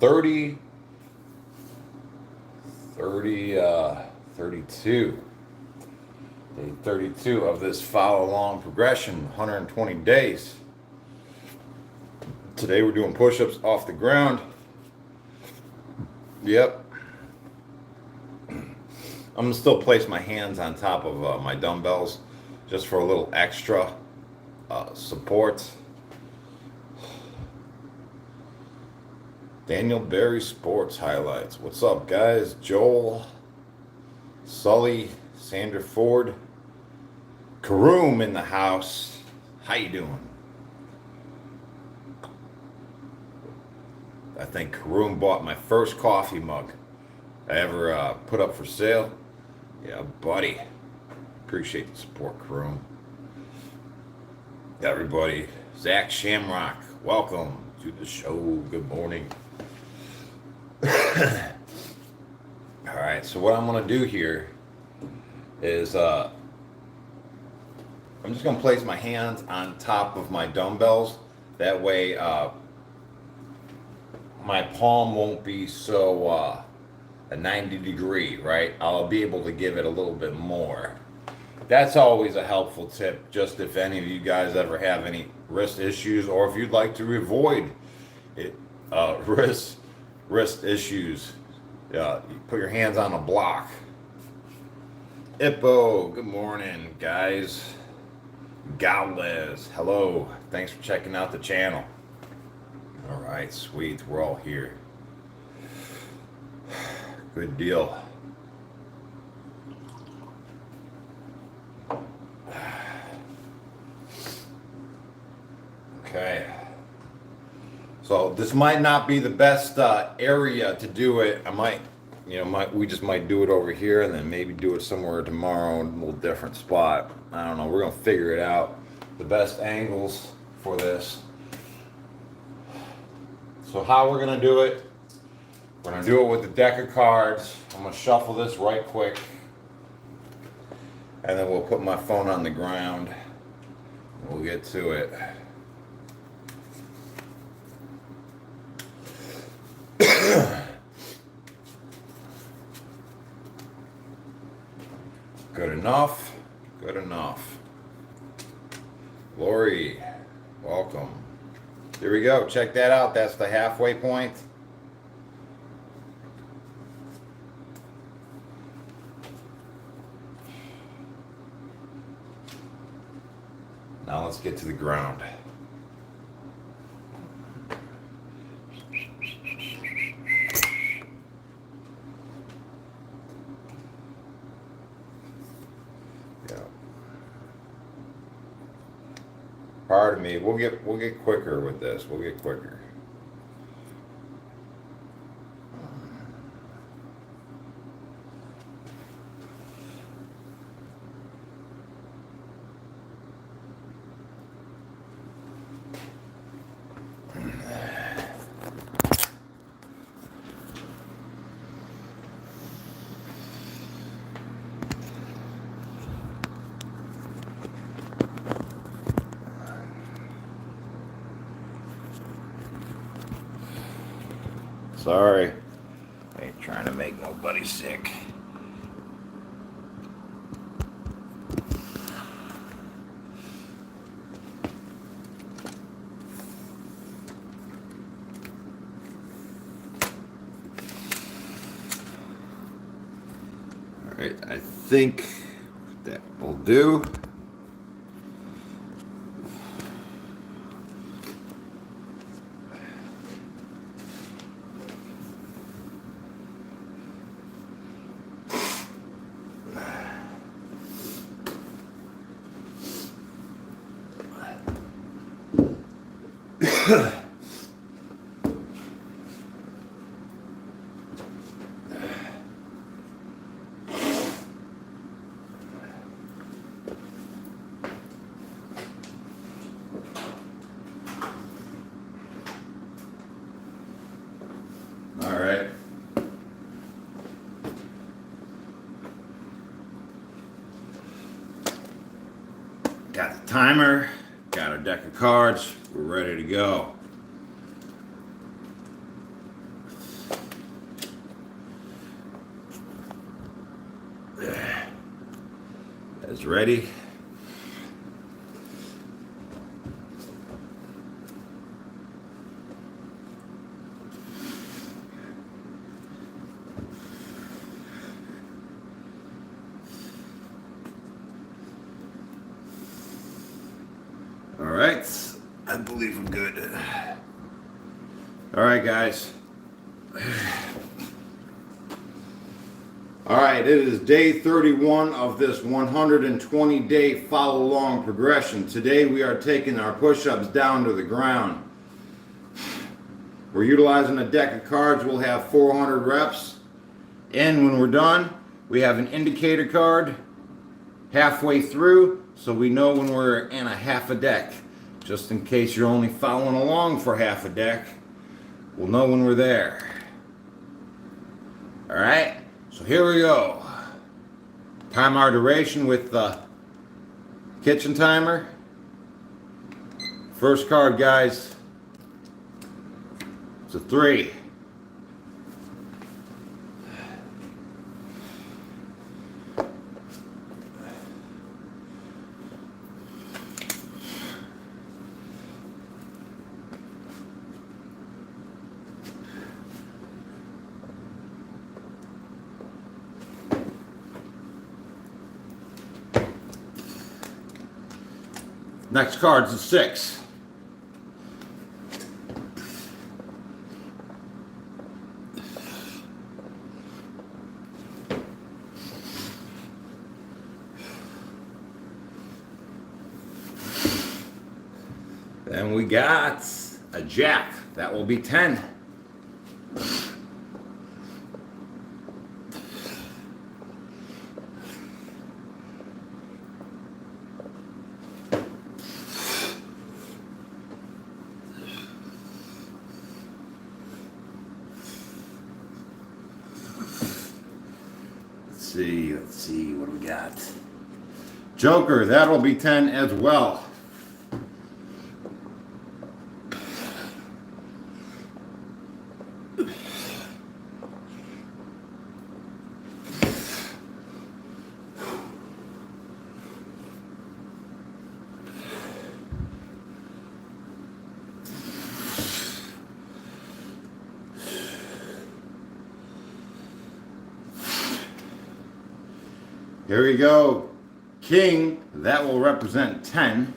30, 30, 32. Day 32 of this follow along progression, 120 days. Today we're doing push ups off the ground. Yep. I'm going to still place my hands on top of my dumbbells just for a little extra support. Daniel Berry Sports Highlights. What's up, guys? Joel, Sully, Sandra Ford, Karoom in the house. How you doing? I think Karoom bought my first coffee mug I ever put up for sale. Yeah, buddy. Appreciate the support, Karoom. Everybody, Zach Shamrock, welcome to the show. Good morning. All right, so what I'm going to do here is I'm just going to place my hands on top of my dumbbells. That way my palm won't be so a 90 degree, right? I'll be able to give it a little bit more. That's always a helpful tip, just if any of you guys ever have any wrist issues, or if you'd like to avoid it, wrist issues. You put your hands on a block. Ippo, good morning, guys. Galvez, hello. Thanks for checking out the channel. All right, sweet. We're all here. Good deal. Okay. So this might not be the best area to do it. I might, we just might do it over here and then maybe do it somewhere tomorrow in a little different spot. I don't know. We're gonna figure it out. The best angles for this. So how we're gonna do it? We're gonna do it with the deck of cards. I'm gonna shuffle this right quick, and then we'll put my phone on the ground. We'll get to it. Good enough. Good enough. Lori, welcome. Here we go. Check that out. That's the halfway point. Now let's get to the ground. Pardon me. We'll get quicker with this. We'll get quicker. Sorry. I ain't trying to make nobody sick. All right, I think that will do. All right. Got the timer, got our deck of cards, we're ready to go. is ready. All right, I believe we're good. All right, guys. All right, it is day 31 of this 120-day follow-along progression. Today we are taking our push-ups down to the ground. We're utilizing a deck of cards. We'll have 400 reps. And when we're done, we have an indicator card halfway through, so we know when we're in a half a deck. Just in case you're only following along for half a deck, we'll know when we're there. All right, so here we go. Time our duration with the kitchen timer. First card, guys. It's a 3. Next card's a 6. Then we got a jack. That will be 10. Let's see, what do we got? Joker, that'll be 10 as well. Here we go. King, that will represent 10.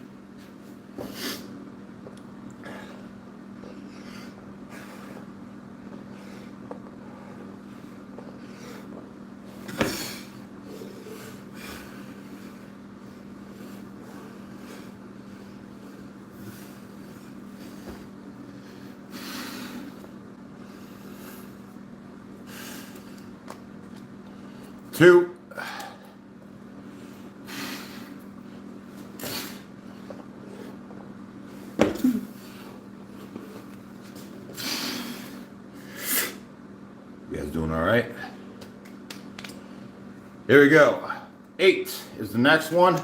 Two. You guys doing all right? Here we go. 8 is the next one.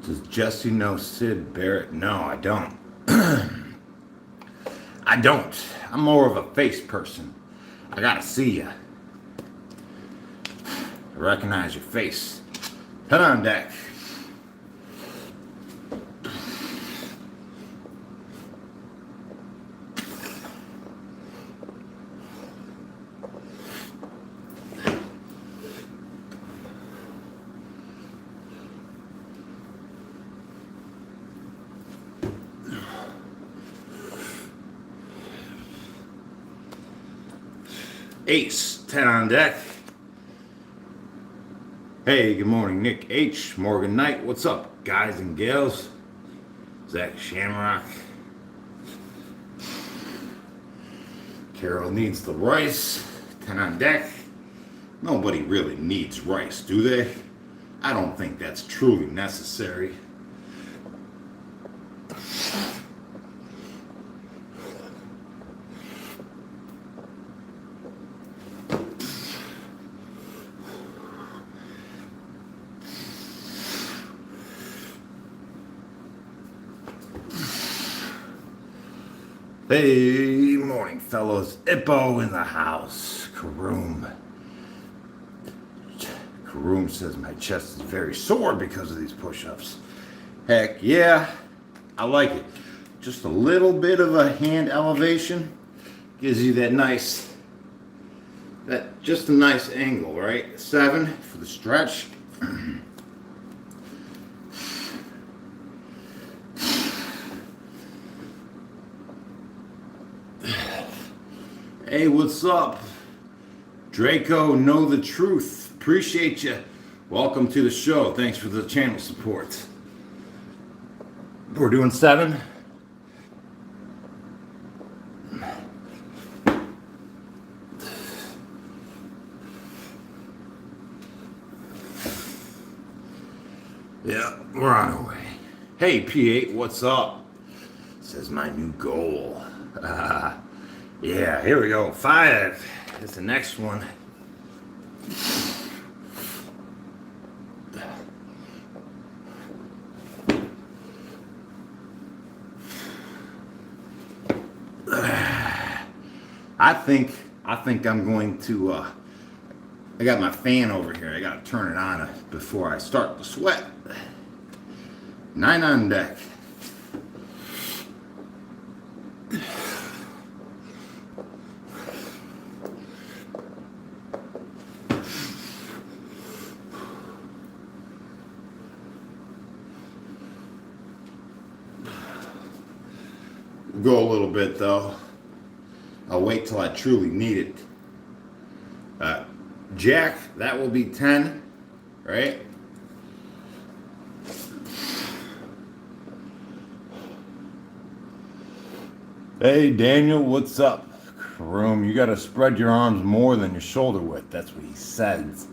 Does Jesse know Sid Barrett? No, I don't. I don't. I'm more of a face person. I gotta see you. I recognize your face. Head on deck. Ace, 10 on deck. Hey, good morning, Nick H. Morgan Knight. What's up, guys and gals? Zach Shamrock. Carol needs the rice. 10 on deck. Nobody really needs rice, do they? I don't think that's truly necessary. Hey, morning, fellows. Ippo in the house. Karoom. Karoom says my chest is very sore because of these push-ups. Heck yeah, I like it. Just a little bit of a hand elevation gives you just a nice angle, right? 7 for the stretch. Hey, what's up? Draco, know the truth. Appreciate you. Welcome to the show. Thanks for the channel support. We're doing 7. Yeah, we're on our way. Hey, P8, what's up? Says my new goal. Yeah, here we go. 5 is the next one. I think I'm going to I got my fan over here. I got to turn it on before I start to sweat. 9 on deck. Go a little bit though. I'll wait till I truly need it. Jack, that will be 10, right? Hey Daniel, what's up? Karoom, you gotta spread your arms more than your shoulder width. That's what he says.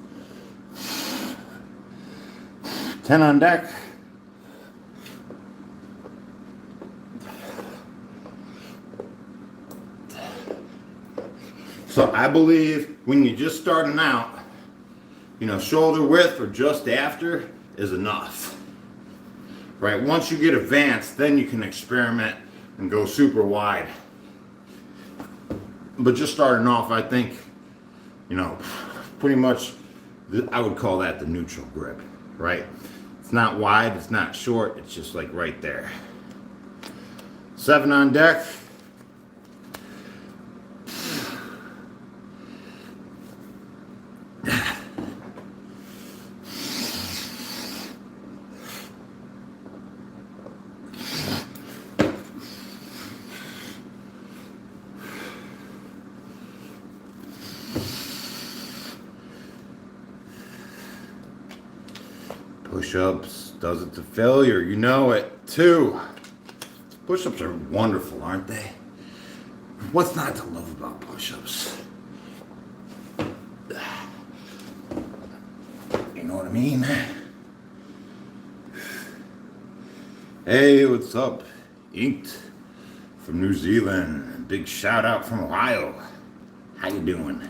10 on deck. So I believe when you're just starting out, shoulder width or just after is enough. Right? Once you get advanced, then you can experiment and go super wide. But just starting off, I think, pretty much, I would call that the neutral grip, right? It's not wide, it's not short, it's just like right there. 7 on deck. Push-ups does it to failure. You know it. 2. Push-ups are wonderful, aren't they? What's not to love about push-ups? You know what I mean? Hey, what's up? Inked from New Zealand. Big shout out from Ohio. How you doing?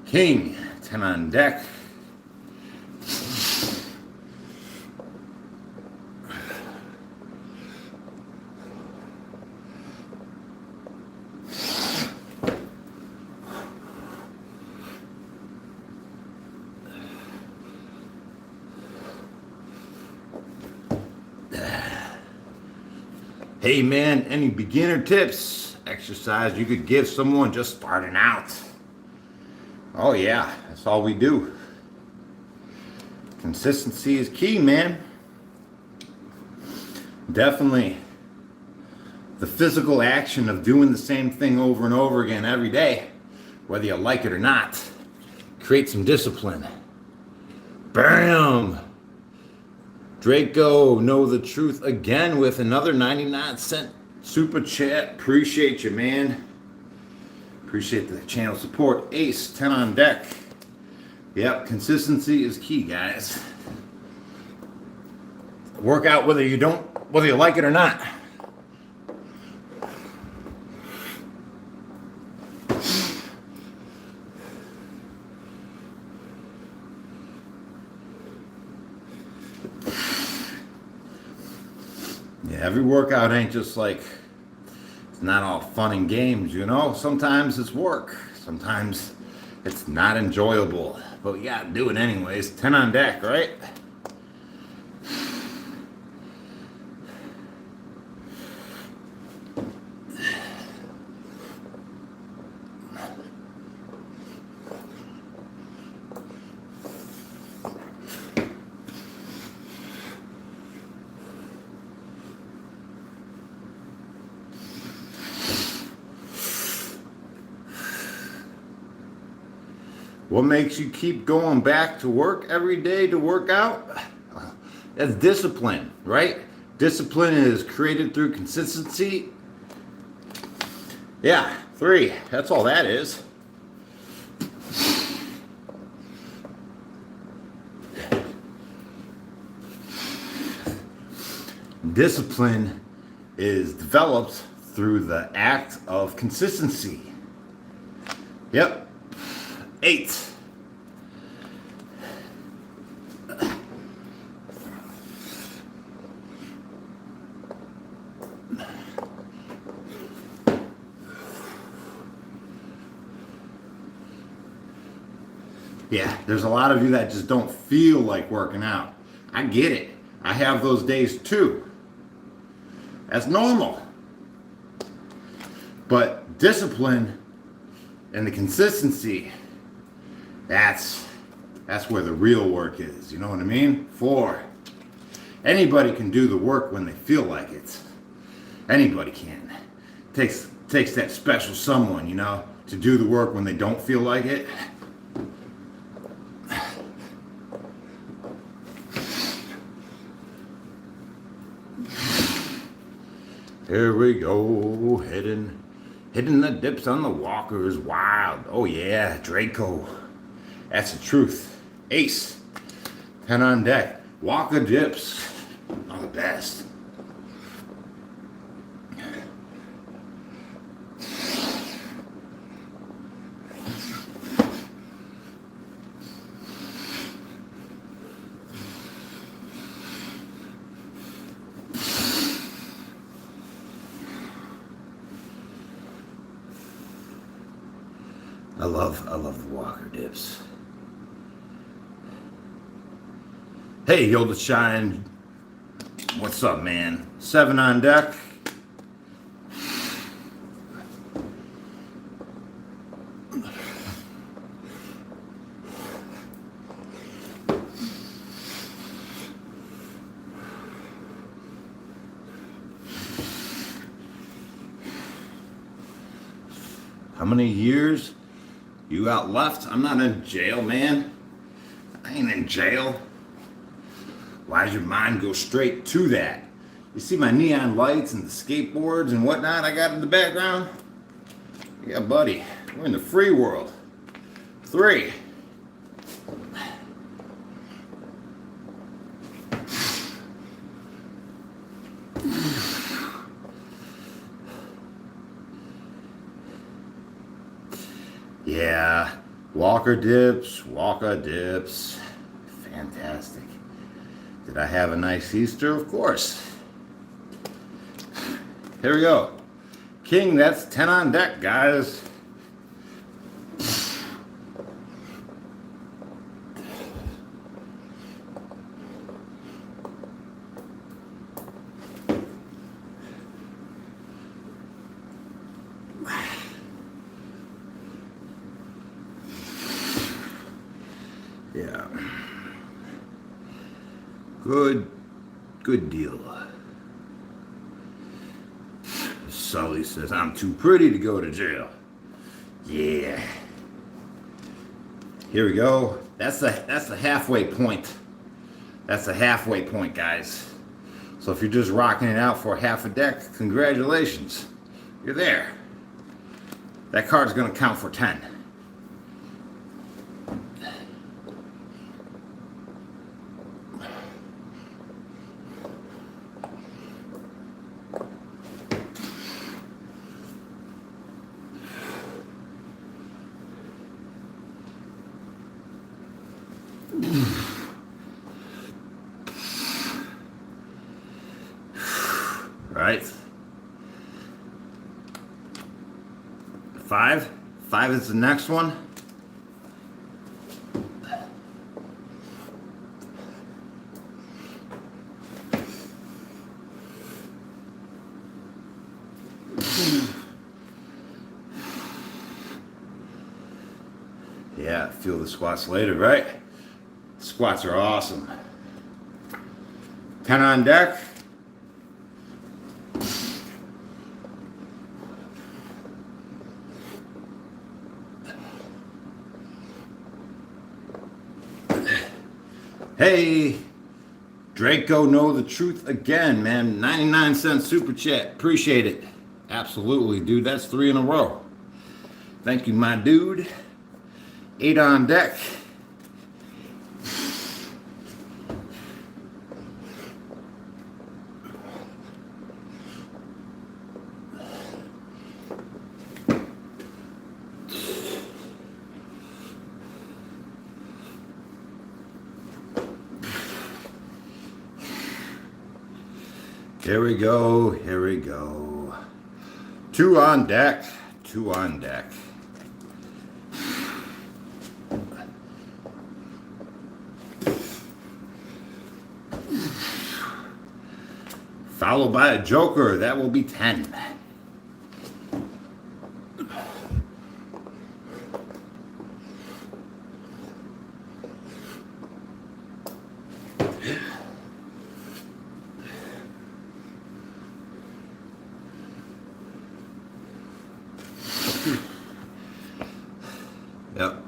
King, 10 on deck. Hey man, any beginner tips, exercise you could give someone just starting out? Oh yeah, that's all we do. Consistency is key, man. Definitely the physical action of doing the same thing over and over again every day, whether you like it or not, create some discipline. Bam! Draco, know the truth again with another 99-cent super chat. Appreciate you, man. Appreciate the channel support. Ace, 10 on deck. Yep, consistency is key, guys. Work out whether you like it or not. Yeah, every workout ain't just like It's not all fun and games, you know? Sometimes it's work. Sometimes it's not enjoyable. But we gotta do it anyways. 10 on deck, right? What makes you keep going back to work every day to work out? That's discipline, right? Discipline is created through consistency. Yeah, 3. That's all that is. Discipline is developed through the act of consistency. Yep. 8. Yeah, there's a lot of you that just don't feel like working out. I get it. I have those days too. That's normal. But discipline and the consistency, that's where the real work is. You know what I mean? 4. Anybody can do the work when they feel like it. Anybody can. Takes that special someone, you know, to do the work when they don't feel like it. Here we go, hitting the dips on the walkers, wild. Oh yeah, Draco. That's the truth. Ace, 10 on deck. Walker dips are the best. I love the walker dips. Hey, Yoda Shine. What's up, man? 7 on deck. How many years you got left? I'm not in jail, man. I ain't in jail. Why does your mind go straight to that? You see my neon lights and the skateboards and whatnot I got in the background? Yeah, buddy. We're in the free world. 3. Yeah, walker dips. Fantastic. Did I have a nice Easter? Of course. Here we go. King, that's 10 on deck, guys. Yeah. Good deal. Sully says, I'm too pretty to go to jail. Yeah. Here we go. That's the halfway point. That's the halfway point, guys. So if you're just rocking it out for half a deck, congratulations. You're there. That card's gonna count for 10. Right? 5. 5 is the next one. Yeah, feel the squats later, right? Squats are awesome. 10 on deck. Hey, Draco, know the truth again, man. 99-cent super chat. Appreciate it. Absolutely, dude. That's 3 in a row. Thank you, my dude. 8 on deck. Here we go, here we go. 2 on deck, 2 on deck. Followed by a joker, that will be 10. Yep.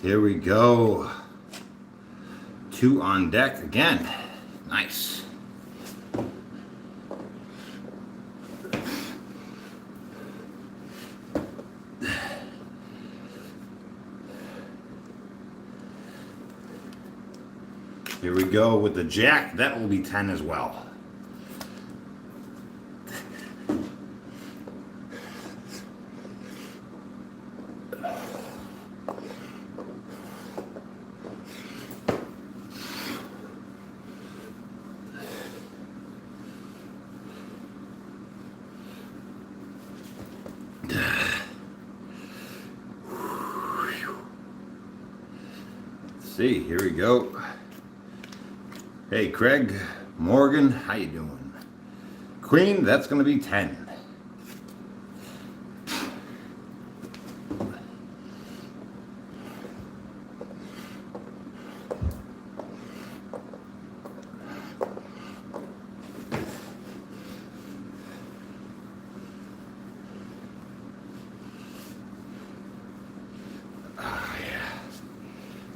Here we go. 2 on deck again. Nice. Here we go with the jack. That will be 10 as well. See, here we go. Hey, Craig, Morgan, how you doing? Queen, that's going to be 10.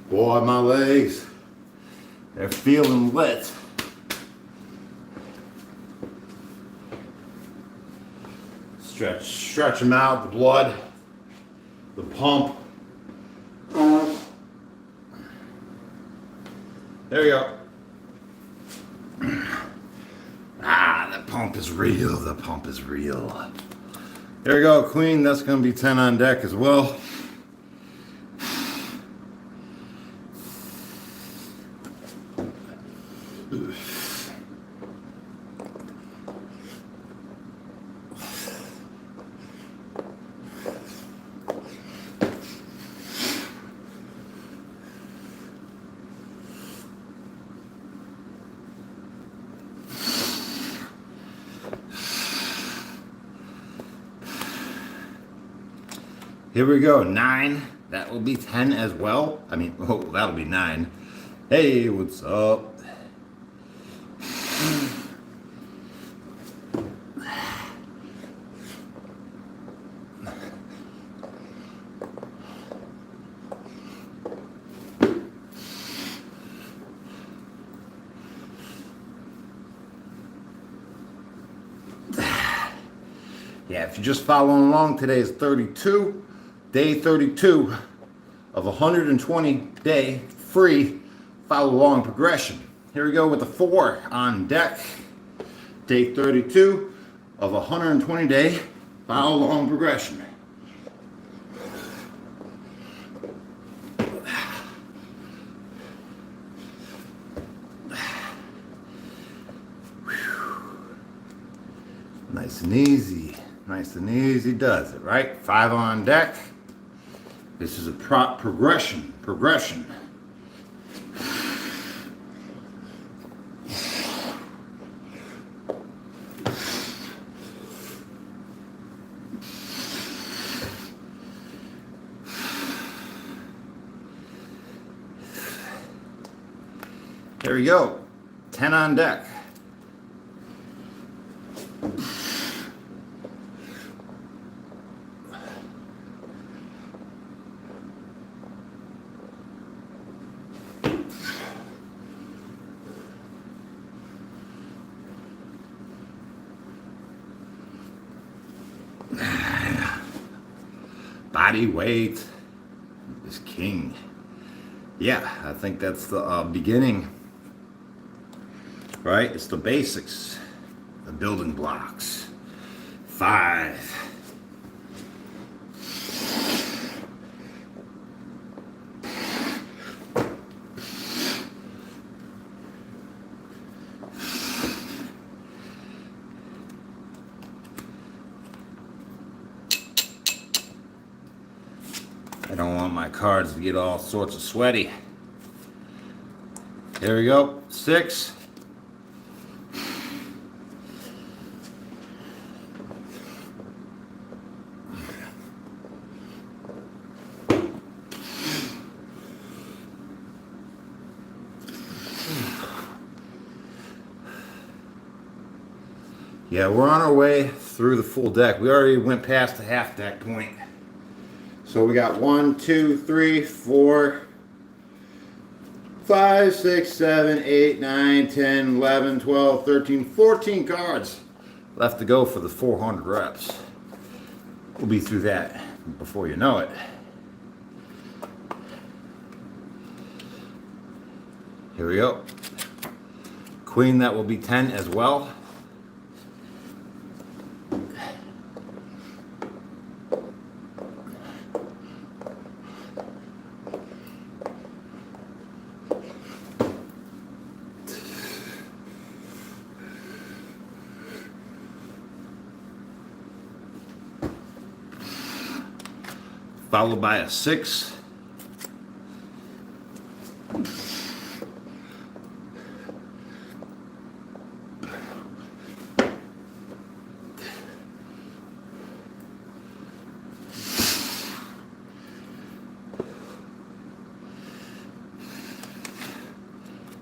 Boy, my legs, they're feeling wet. Stretch them out, the blood, the pump. There you go. Ah, the pump is real, the pump is real. There you go, Queen, that's gonna be 10 on deck as well. Here we go, 9. That will be 10 as well. I mean, oh, that'll be 9. Hey, what's up? Yeah, if you're just following along, today is 32. Day 32 of 120-day free follow along progression. Here we go with the 4 on deck. Day 32 of 120-day follow along progression. Nice and easy. Nice and easy does it, right? 5 on deck. This is a progression. There we go. 10 on deck. Body weight is king. Yeah, I think that's the beginning, right? It's the basics, the building blocks. 5. I don't want my cards to get all sorts of sweaty. There we go. 6. Yeah, we're on our way through the full deck. We already went past the half deck point. So we got 1, 2, 3, 4, 5, 6, 7, 8, 9, 10, 11, 12, 13, 14 cards left to go for the 400 reps. We'll be through that before you know it. Here we go. Queen, that will be 10 as well. Followed by a 6.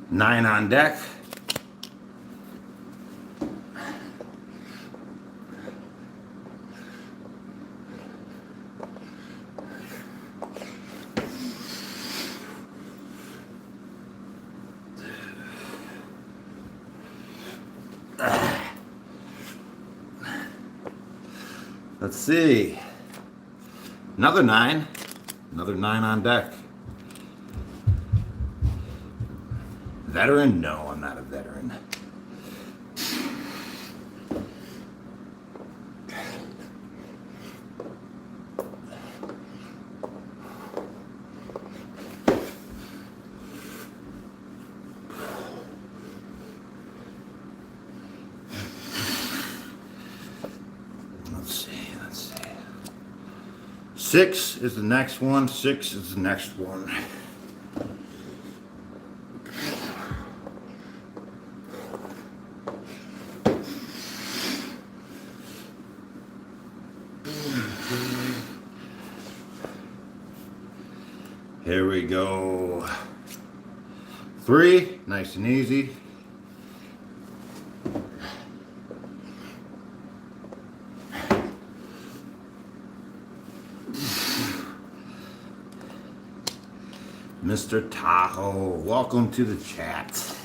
Nine on deck. Let's see. Another 9. Another 9 on deck. Veteran? No, I'm not a veteran. Let's see. 6 is the next one. 6 is the next one. Here we go. 3, nice and easy. Mr. Tahoe, welcome to the chat.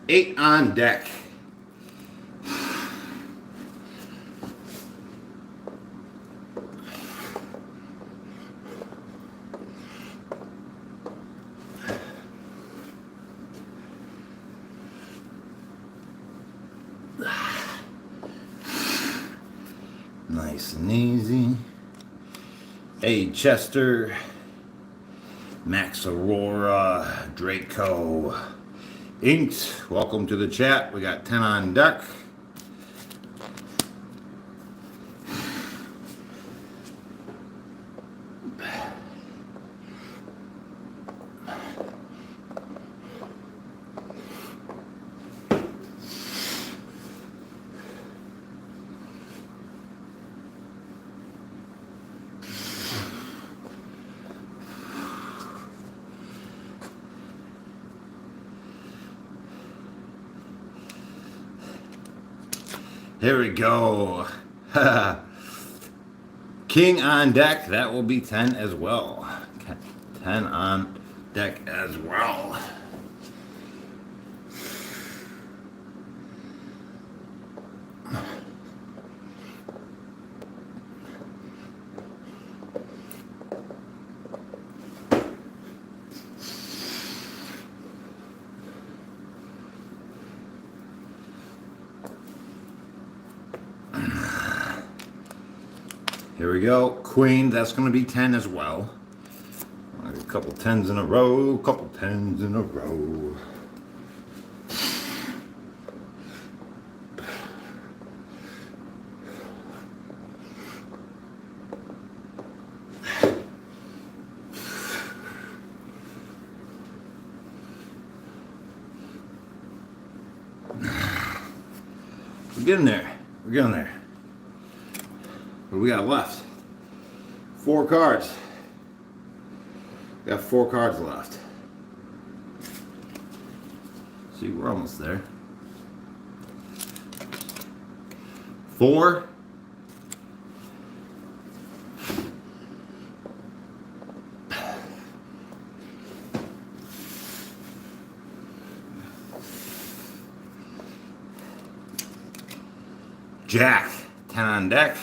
8 on deck. Nice and easy. Hey, Chester, Max Aurora, Draco, Inked, welcome to the chat. We got 10 on deck. Here we go. King on deck. That will be 10 as well. 10 on deck as well. Here we go. Queen, that's going to be 10 as well. A couple 10s in a row, couple 10s in a row. We're getting there. We're getting there. What do we got left? 4 cards. We got 4 cards left. See, we're almost there. 4. Jack, 10 on deck.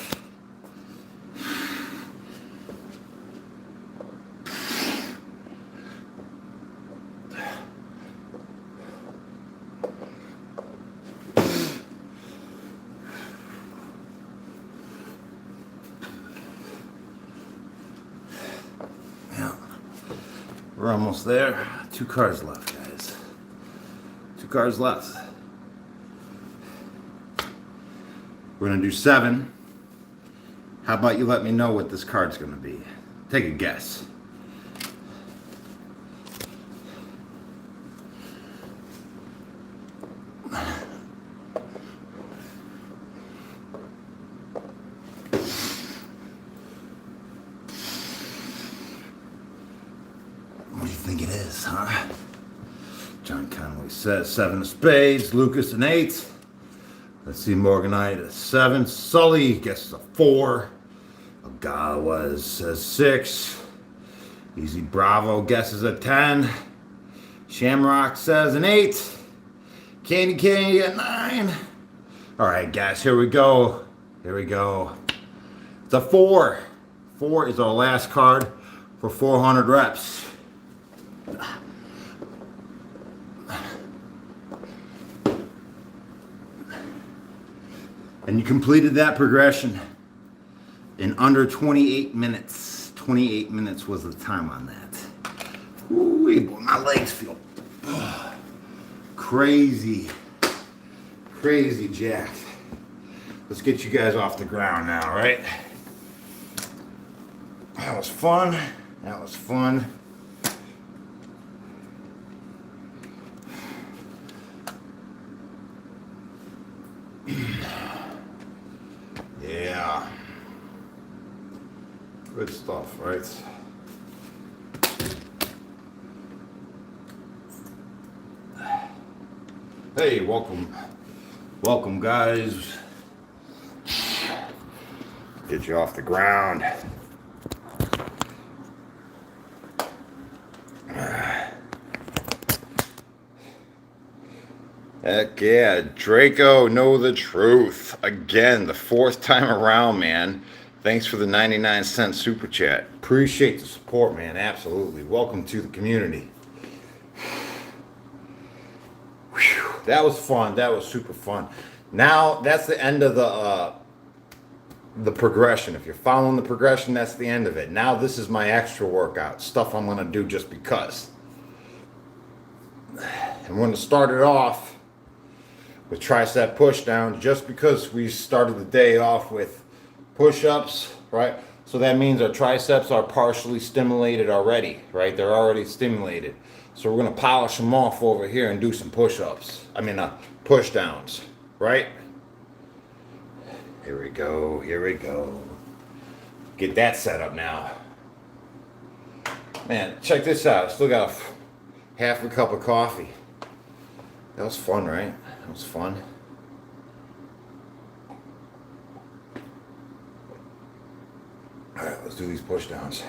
We're almost there. 2 cards left, guys. 2 cards left. We're gonna do 7. How about you let me know what this card's gonna be? Take a guess. What do you think it is, huh? John Conway says 7 of spades, Lucas an 8. Let's see, Morganite a 7, Sully guesses a 4, Ogawa says 6, Easy Bravo guesses a 10, Shamrock says an 8, Candy at 9. Alright guys, here we go. Here we go. It's a 4. 4 is our last card for 400 reps. And you completed that progression in under 28 minutes. 28 minutes was the time on that. Ooh, my legs feel crazy. Crazy Jack. Let's get you guys off the ground now, right? That was fun. That was fun. Yeah. Good stuff, right? Hey, welcome. Welcome, guys. Get you off the ground. Heck yeah, Draco, know the truth. Again, the 4th time around, man. Thanks for the 99-cent super chat. Appreciate the support, man. Absolutely. Welcome to the community. Whew, that was fun. That was super fun. Now, that's the end of the progression. If you're following the progression, that's the end of it. Now, this is my extra workout. Stuff I'm going to do just because. I'm going to start it off with tricep push down, just because we started the day off with push-ups, right? So that means our triceps are partially stimulated already, right? They're already stimulated. So we're gonna polish them off over here and do some push-ups. Push downs, right? Here we go, here we go. Get that set up now. Man, check this out. I still got half a cup of coffee. That was fun, right? That was fun. do these push downs.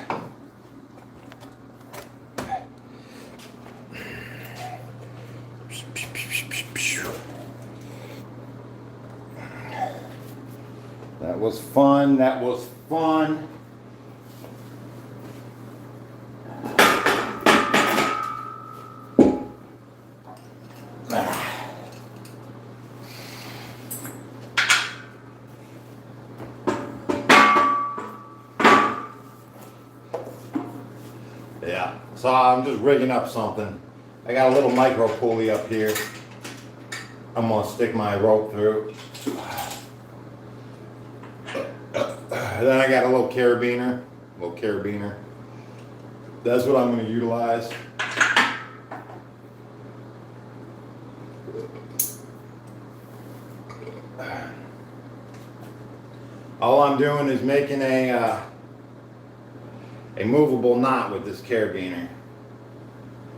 That was fun. That was fun. Yeah, so I'm just rigging up something. I got a little micro pulley up here. I'm gonna stick my rope through. Then I got a little carabiner. That's what I'm gonna utilize. All I'm doing is making a movable knot with this carabiner.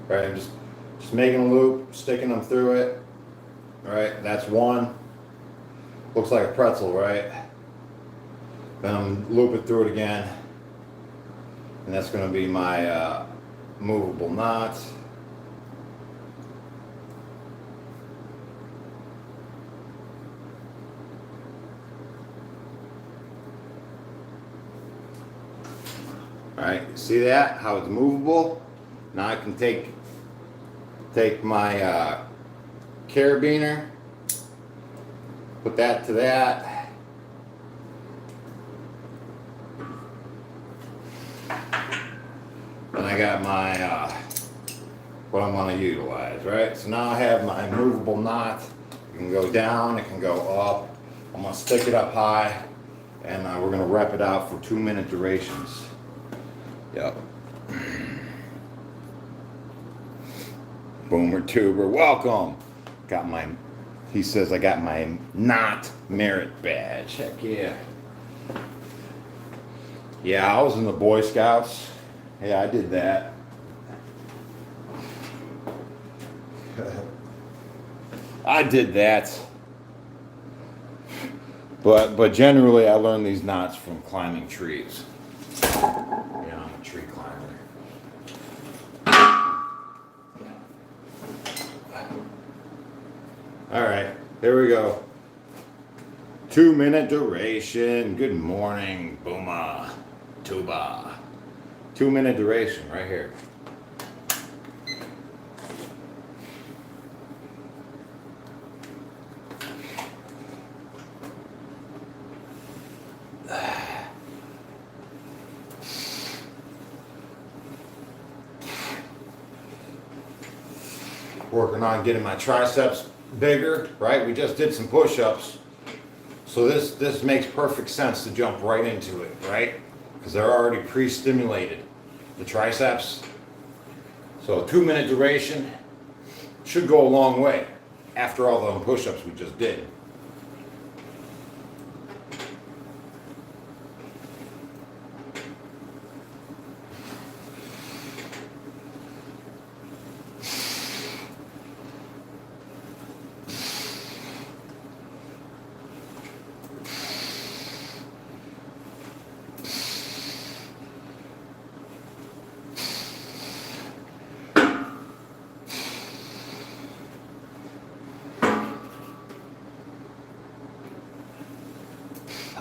Right, I'm just making a loop, sticking them through it. Right, that's one. Looks like a pretzel, right? Then I'm looping through it again. And that's going to be my movable knot. Alright, see that? How it's movable? Now I can take my carabiner, put that to that. Then I got my what I'm going to utilize, right? So now I have my movable knot. It can go down, it can go up. I'm going to stick it up high, and we're going to rep it out for 2-minute durations. Yep. Boomer Tuber, welcome. He says I got my knot merit badge. Heck yeah. Yeah, I was in the Boy Scouts. Yeah, I did that. I did that. But generally I learned these knots from climbing trees. Yeah, I'm a tree climber. All right, here we go. 2-minute duration. Good morning, Booma Tuba. 2-minute duration right here. Working on getting my triceps bigger, right? We just did some push-ups. So this makes perfect sense to jump right into it, right? Because they're already pre-stimulated, the triceps. So 2-minute duration should go a long way after all the push-ups we just did.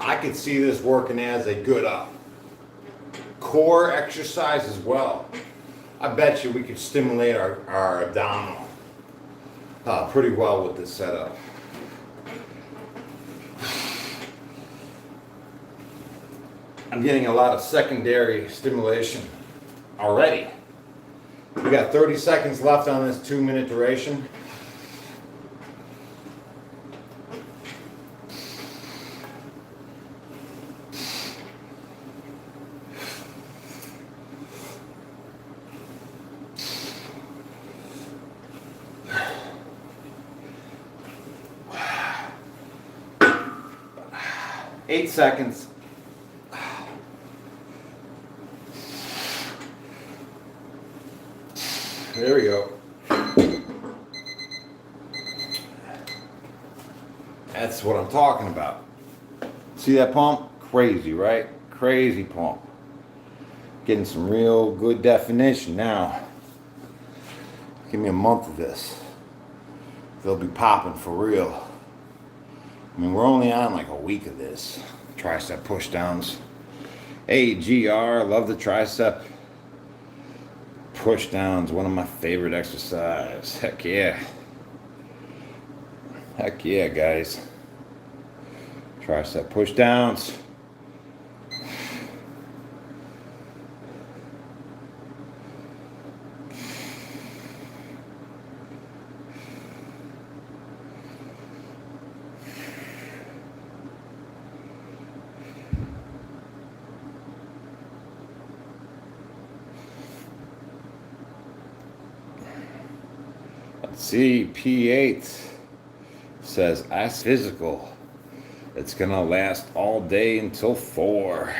I could see this working as a good core exercise as well. I bet you we could stimulate our abdominal pretty well with this setup. I'm getting a lot of secondary stimulation already. We got 30 seconds left on this 2-minute duration. Eight seconds. There we go. That's what I'm talking about. See that pump? Crazy, right? Crazy pump. getting some real good definition now. Give me a month of this. They'll be popping for real. I mean, we're only on like a week of this. Tricep push downs. Hey, GR, love the tricep push downs. One of my favorite exercises. Heck yeah. Heck yeah, guys. Tricep push downs. Let's see, P8 says ice physical. It's gonna last all day until 4.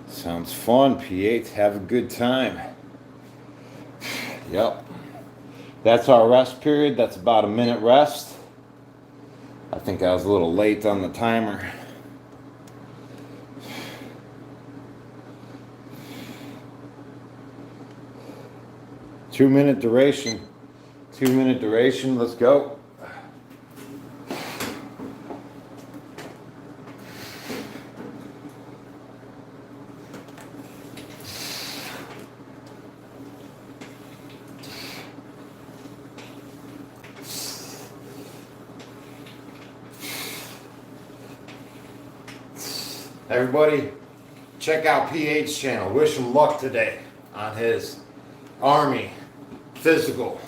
Sounds fun, P8. Have a good time. Yep. That's our rest period. That's about a minute rest. I think I was a little late on the timer. Two-minute duration. 2-minute duration. Let's go. Everybody, check out P8's channel. Wish him luck today on his Army physical.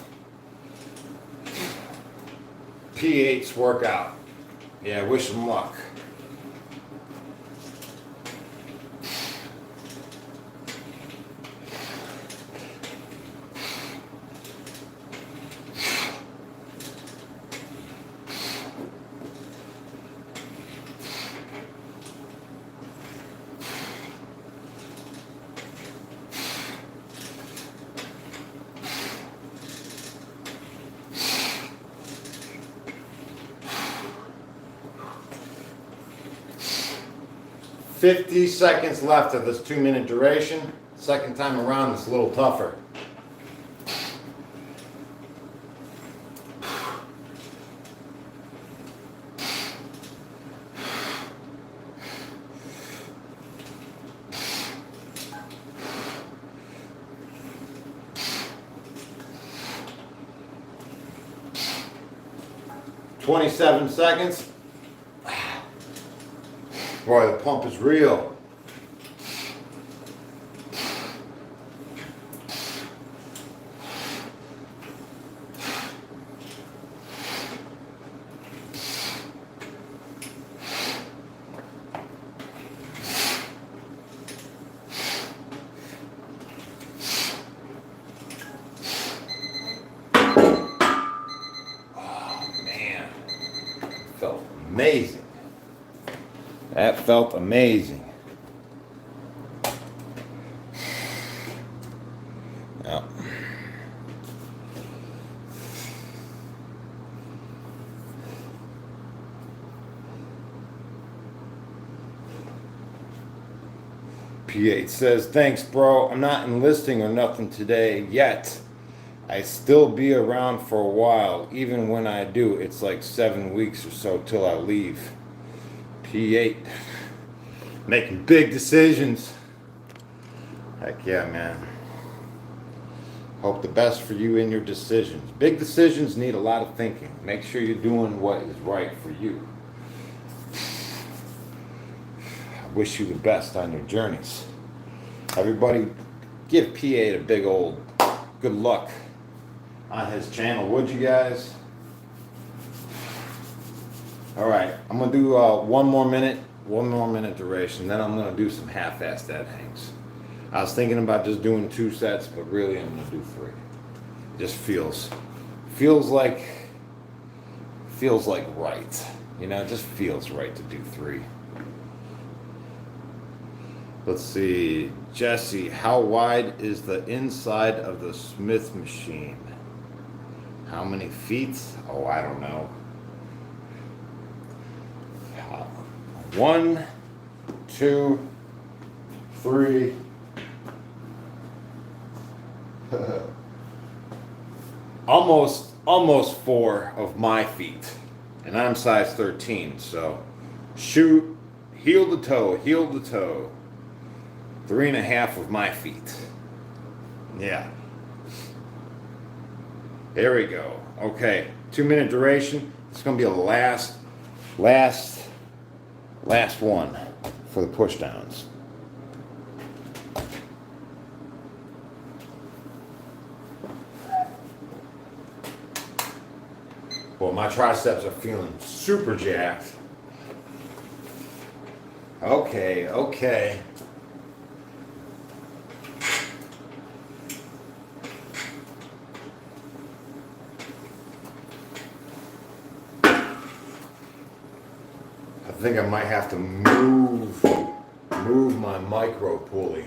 P8's workout. Yeah, wish him luck. "50 seconds left of this 2-minute duration. Second time around, it's a little tougher. "27 seconds. Boy, the pump is real. Oh man, felt amazing. That felt amazing. Yeah. P8 says, "Thanks, bro. I'm not enlisting or nothing today yet. I still be around for a while. Even when I do, it's like 7 weeks or so till I leave." P8, making big decisions. Heck yeah, man. Hope the best for you in your decisions. Big decisions need a lot of thinking. Make sure you're doing what is right for you. I wish you the best on your journeys. Everybody, give P8 a big old good luck on his channel, would you guys? All right, I'm gonna do one more minute duration, then I'm gonna do some half-assed dead hangs. I was thinking about just doing 2 sets, but really I'm gonna do 3. Just feels like right. You know, it just feels right to do 3. Let's see, Jesse, how wide is the inside of the Smith machine? How many feet? Oh, I don't know. 1, 2, 3, almost 4 of my feet, and I'm size 13. So shoot, heel to toe, 3.5 of my feet. Yeah. There we go. Okay, 2-minute duration. It's gonna be a last one for the push downs. Well, my triceps are feeling super jacked. Okay. I think I might have to move my micro pulley.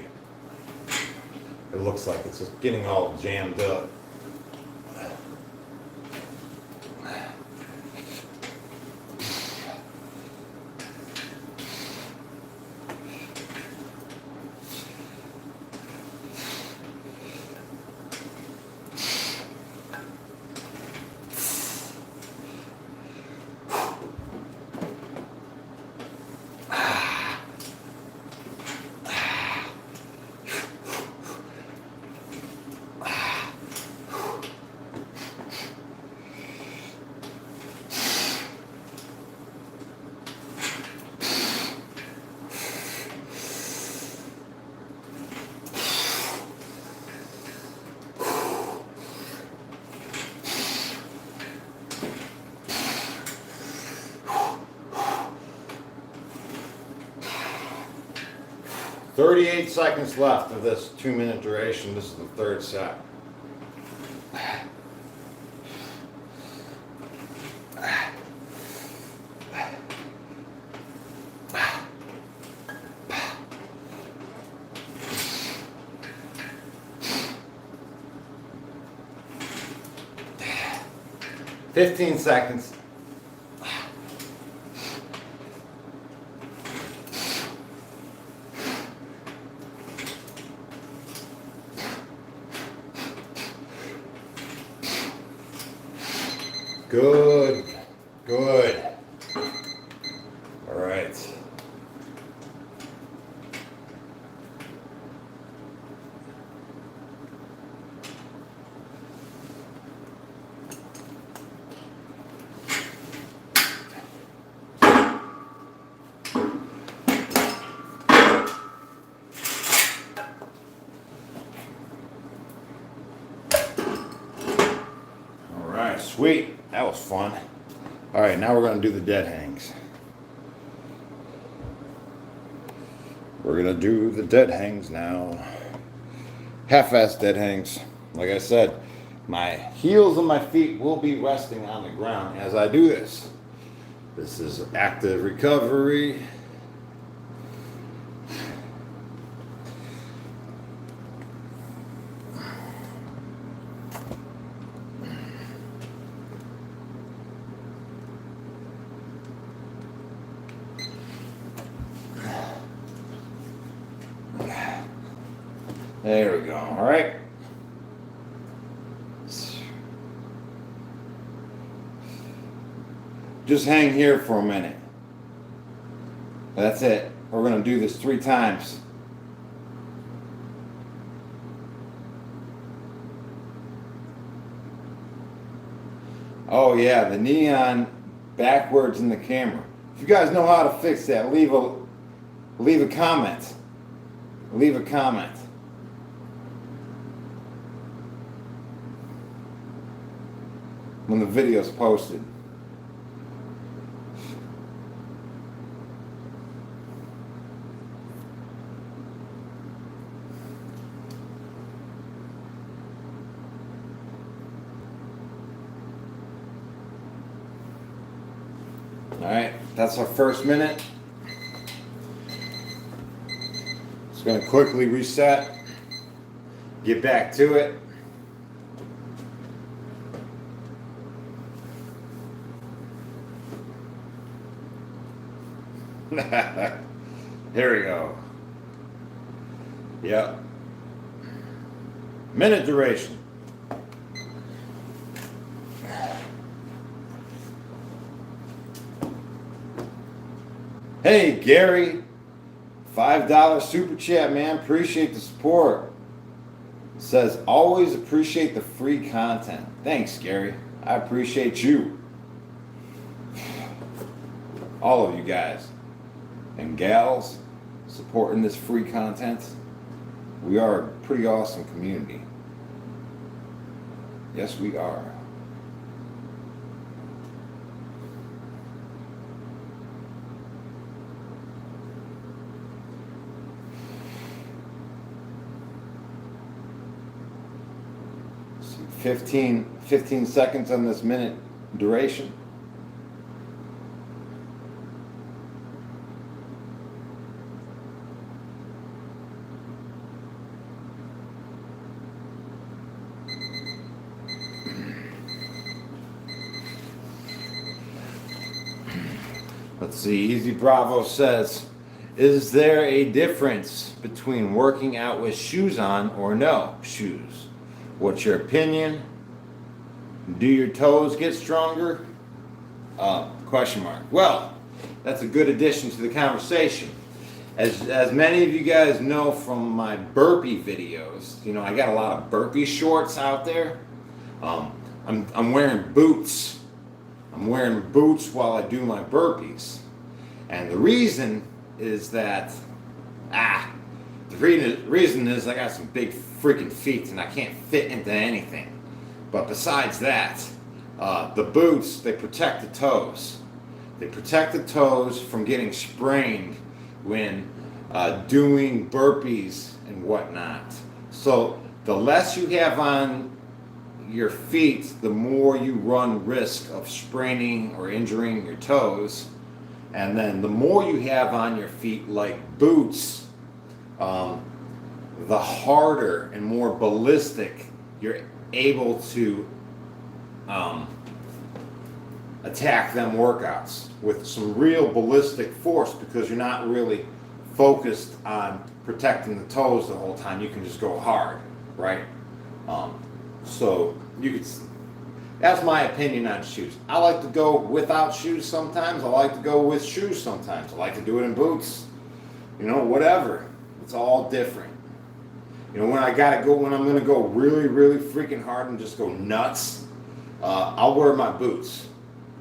It looks like it's just getting all jammed up. "38 seconds left of this 2-minute duration. This is the third set. "15 seconds. Good. All right. All right, sweet. That was fun. All right, now we're going to do the dead hangs. We're going to do the dead hangs now. Half-ass dead hangs. Like I said, my heels and my feet will be resting on the ground as I do this. This is active recovery. There we go. All right. Just hang here for a minute. That's it. We're going to do this 3 times. Oh yeah, the neon backwards in the camera. If you guys know how to fix that, leave a comment. Leave a comment. When the video's posted. All right, that's our first minute. Just gonna quickly reset, get back to it. Here we go. Yep. Minute duration. Hey, Gary. $5 super chat, man. Appreciate the support. Says, always appreciate the free content. Thanks, Gary. I appreciate you. All of you guys and gals supporting this free content. We are a pretty awesome community. Yes, we are. See, 15 seconds on this minute duration. Let's see, Easy Bravo says, is there a difference between working out with shoes on or no shoes? What's your opinion? Do your toes get stronger? Question mark. Well, that's a good addition to the conversation. As many of you guys know from my burpee videos, you know, I got a lot of burpee shorts out there. I'm wearing boots. I'm wearing boots while I do my burpees. And the reason is that, the reason is I got some big freaking feet and I can't fit into anything. But besides that, the boots, they protect the toes. They protect the toes from getting sprained when doing burpees and whatnot. So the less you have on your feet, the more you run risk of spraining or injuring your toes. And then the more you have on your feet, like boots, the harder and more ballistic you're able to attack them workouts with some real ballistic force, because you're not really focused on protecting the toes the whole time. You can just go hard, right? So you could. That's my opinion on shoes. I like to go without shoes sometimes. I like to go with shoes sometimes. I like to do it in boots. You know, whatever. It's all different. You know, when I'm gonna go really, really freaking hard and just go nuts, I'll wear my boots,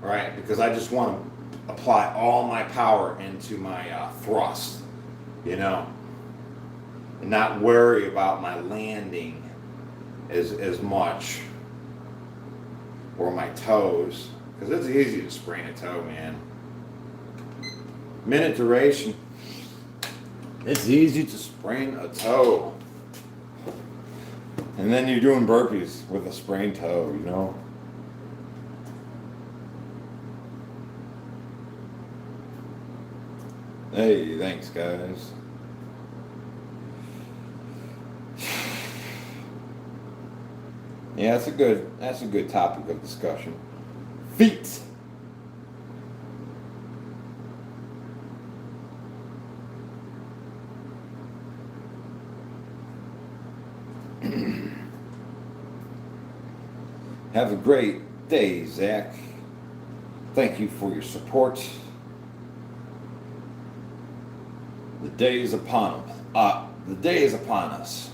right? Because I just want to apply all my power into my thrust, you know, and not worry about my landing as much, or my toes, because it's easy to sprain a toe, man. Minute duration. It's easy to sprain a toe. And then you're doing burpees with a sprained toe, you know? Hey, thanks, guys. Yeah, that's a good topic of discussion. Feet. Have a great day, Zach. Thank you for your support. The day is upon us.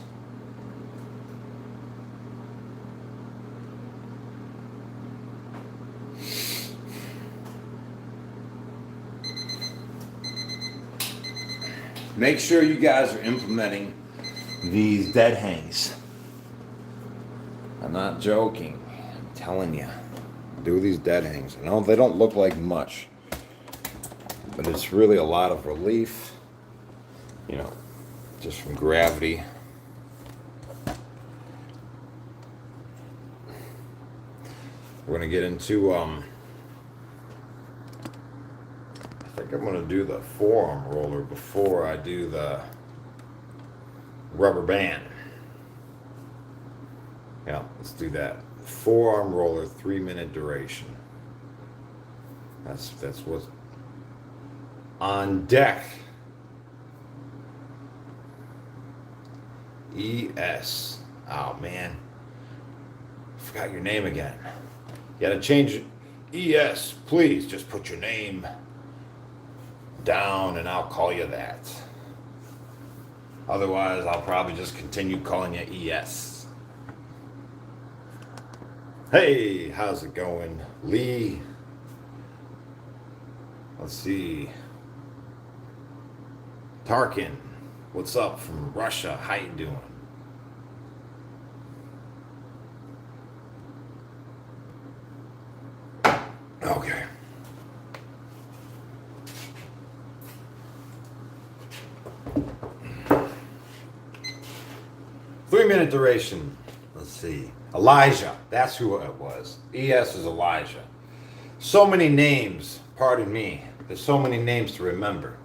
Make sure you guys are implementing these dead hangs. I'm not joking. I'm telling you. Do these dead hangs. I know they don't look like much, but it's really a lot of relief, you know, just from gravity. We're going to get into, I think I'm going to do the forearm roller before I do the rubber band. Yeah, let's do that. Forearm roller, 3-minute duration. That's what's on deck. ES. Oh man, forgot your name again. You gotta change it. ES, please just put your name down and I'll call you that. Otherwise, I'll probably just continue calling you ES. Hey, how's it going, Lee? Let's see. Tarkin, what's up from Russia? How you doing? Okay. Three-minute duration. Let's see. Elijah. That's who it was. ES is Elijah. So many names. Pardon me. There's so many names to remember.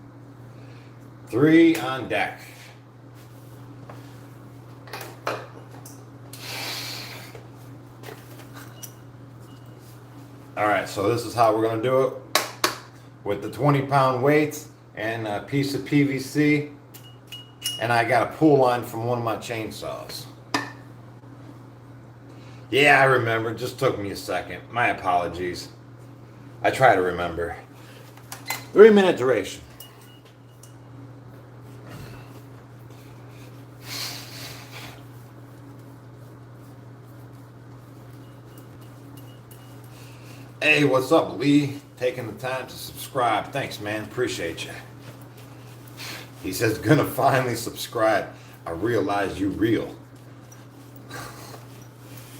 3 on deck. All right, so this is how we're going to do it with the 20-pound weights and a piece of PVC. And I got a pull line from one of my chainsaws. Yeah, I remember. It just took me a second. My apologies. I try to remember. 3-minute duration. Hey, what's up, Lee? Taking the time to subscribe. Thanks, man. Appreciate you. He says, gonna finally subscribe. I realize you real.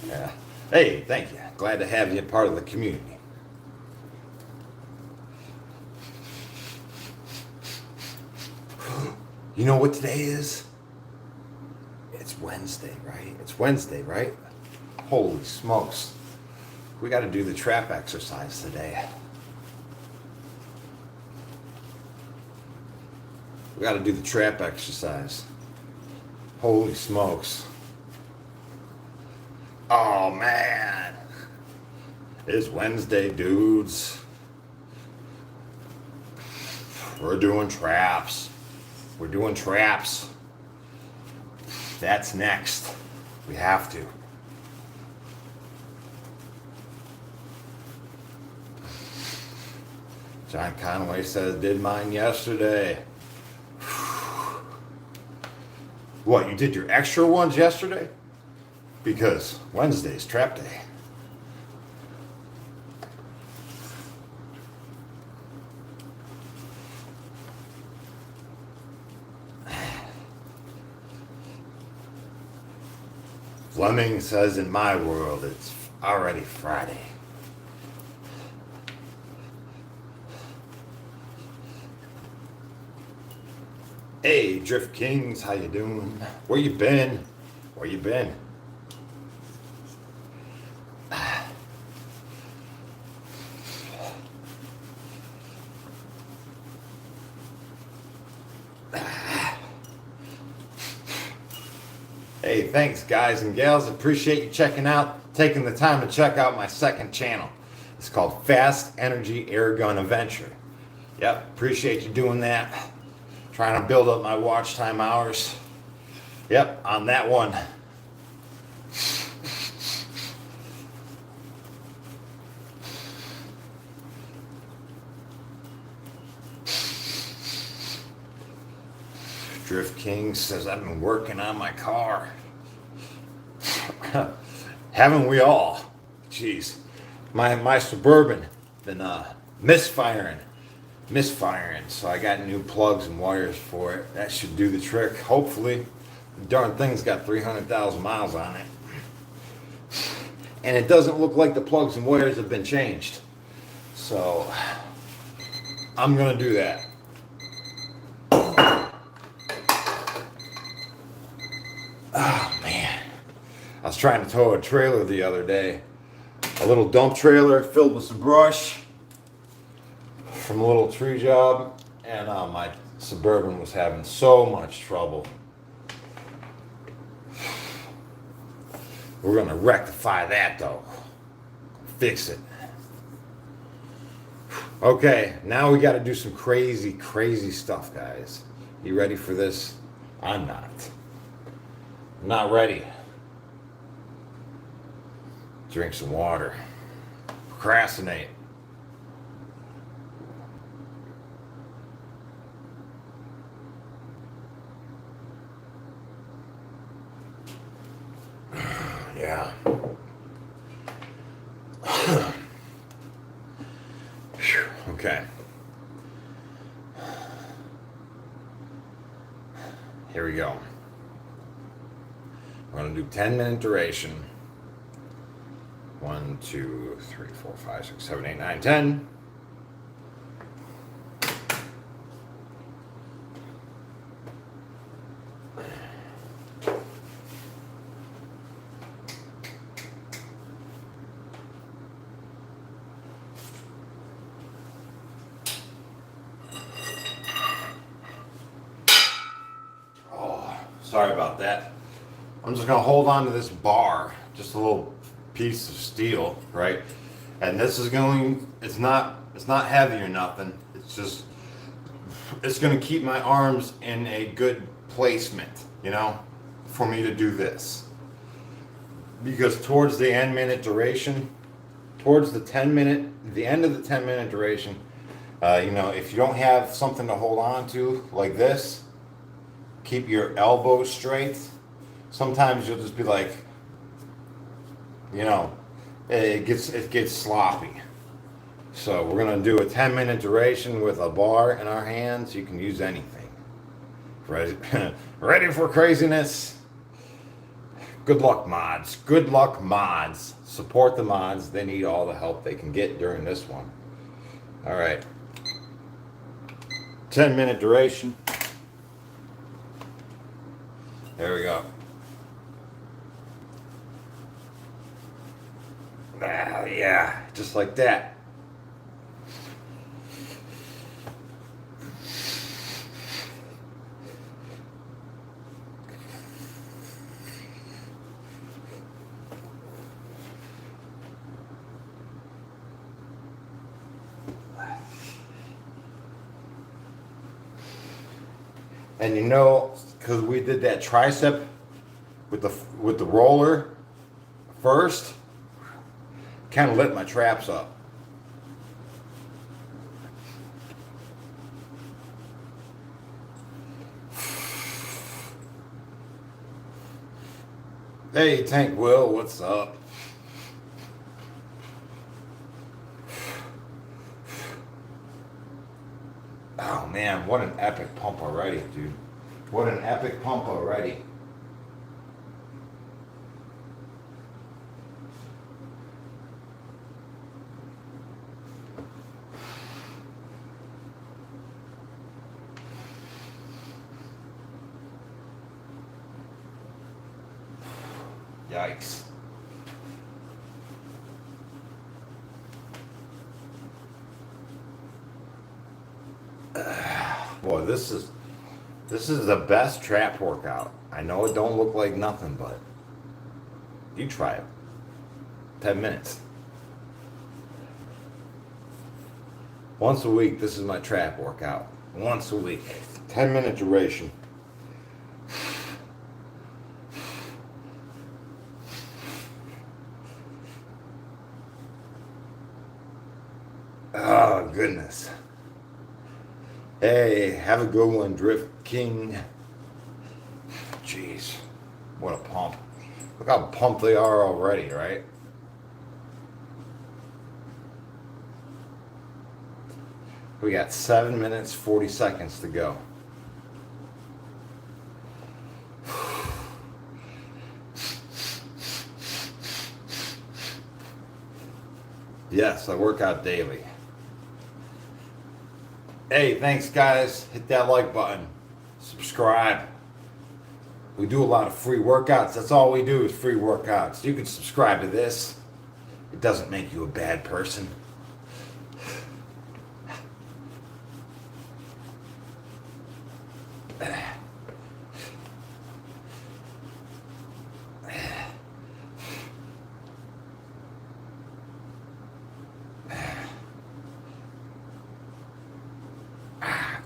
Yeah. Hey, thank you. Glad to have you a part of the community. You know what today is? It's Wednesday, right? It's Wednesday, right? Holy smokes. We got to do the trap exercise today. We got to do the trap exercise. Holy smokes. Oh, man. It's Wednesday, dudes. We're doing traps. We're doing traps. That's next. We have to. John Conway says, did mine yesterday. What, you did your extra ones yesterday? Because Wednesday's trap day. Fleming says, in my world, it's already Friday. Hey, Drift Kings, how you doing? Where you been? Where you been? Hey, thanks guys and gals. Appreciate you checking out, taking the time to check out my second channel. It's called Fast Energy Airgun Adventure. Yep, appreciate you doing that. Trying to build up my watch time hours. Yep, on that one. Drift King says, I've been working on my car. Haven't we all? Jeez. My Suburban been misfiring. So I got new plugs and wires for it. That should do the trick, hopefully. The darn thing's got 300,000 miles on it. And it doesn't look like the plugs and wires have been changed. So I'm gonna do that. Oh man. I was trying to tow a trailer the other day. A little dump trailer filled with some brush from a little tree job, and my Suburban was having so much trouble. We're gonna rectify that though. Fix it. Okay, now we gotta do some crazy stuff, guys. You ready for this? I'm not. I'm not ready. Drink some water. Procrastinate. Yeah. Okay. Here we go. We're going to do 10-minute duration. 1, 2, 3, 4, 5, 6, 7, 8, 9, 10. Sorry about that. I'm just gonna hold on to this bar, just a little piece of steel, right? And this is going, it's not heavy or nothing. It's gonna keep my arms in a good placement, you know, for me to do this. Because towards the end minute duration, towards the end of the 10-minute duration, you know, if you don't have something to hold on to like this, keep your elbows straight. Sometimes you'll just be like, you know, it gets sloppy. So we're gonna do a 10-minute duration with a bar in our hands. You can use anything. Ready, ready for craziness? Good luck, mods. Good luck, mods. Support the mods. They need all the help they can get during this one. All right. 10-minute duration. There we go. Ah, yeah, just like that. And you know, because we did that tricep with the roller first, kind of lit my traps up. Hey, Tank Will, what's up? Oh man, what an epic pump already, dude. What an epic pump already. Yikes. Boy, this is the best trap workout. I know it don't look like nothing, but you try it. 10 minutes. Once a week, this is my trap workout. Once a week. 10-minute duration. Oh, goodness. Hey, have a good one, Drift King. Jeez, what a pump. Look how pumped they are already, right? We got 7 minutes, 40 seconds to go. Yes, I work out daily. Hey, thanks guys. Hit that like button. Subscribe. We do a lot of free workouts. That's all we do is free workouts. You can subscribe to this. It doesn't make you a bad person.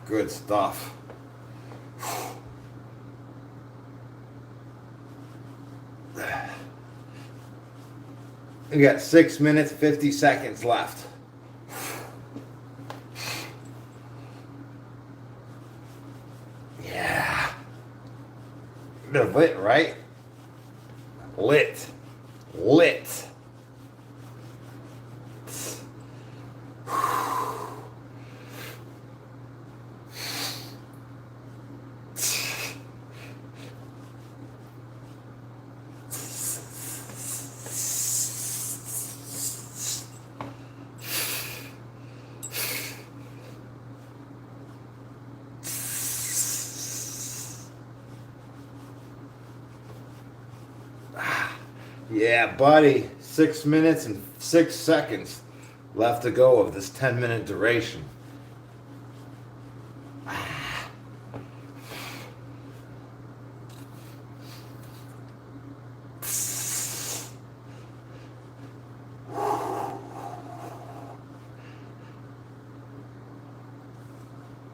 Good stuff. We got 6 minutes, 50 seconds left. Yeah. They're lit, right? Lit. Lit. Yeah, buddy. 6 minutes and 6 seconds left to go of this 10-minute duration.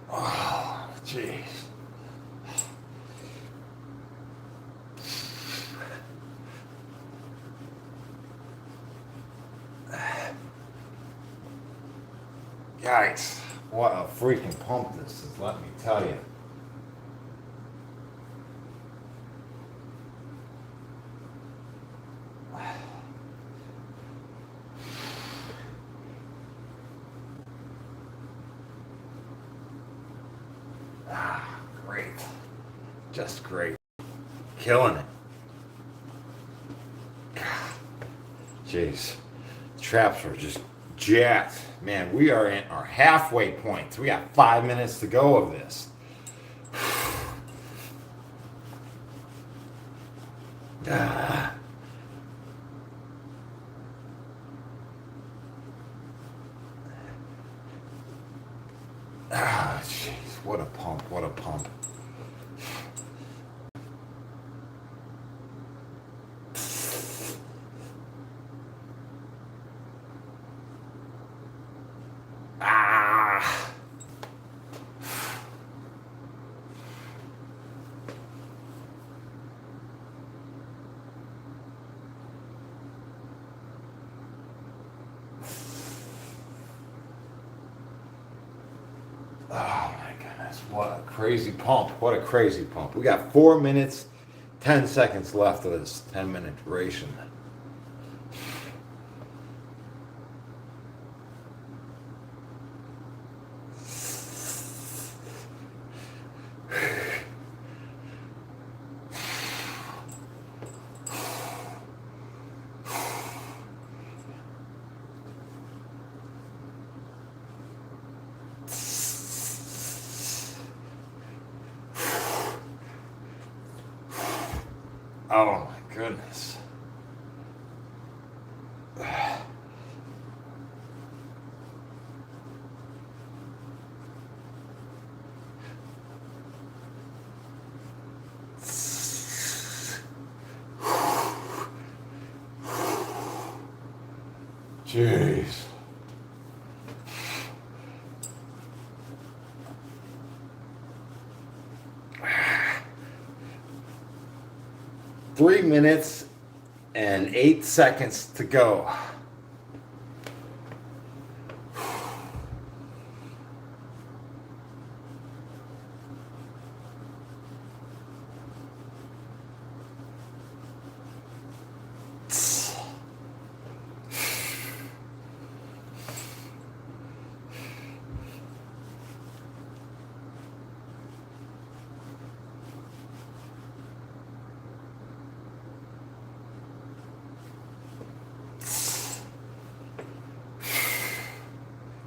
Oh, jeez. Yikes. What a freaking pump this is, let me tell you. Ah, great. Just great. Killing it. Jeez. Traps are just jacked. Man, we are in our halfway point. We got 5 minutes to go of this. Ah. Ah, jeez. What a pump. What a pump. Ah. Oh my goodness, what a crazy pump. What a crazy pump. We got 4 minutes, 10 seconds left of this 10-minute duration. Oh my goodness. Jeez. Three minutes and 8 seconds to go.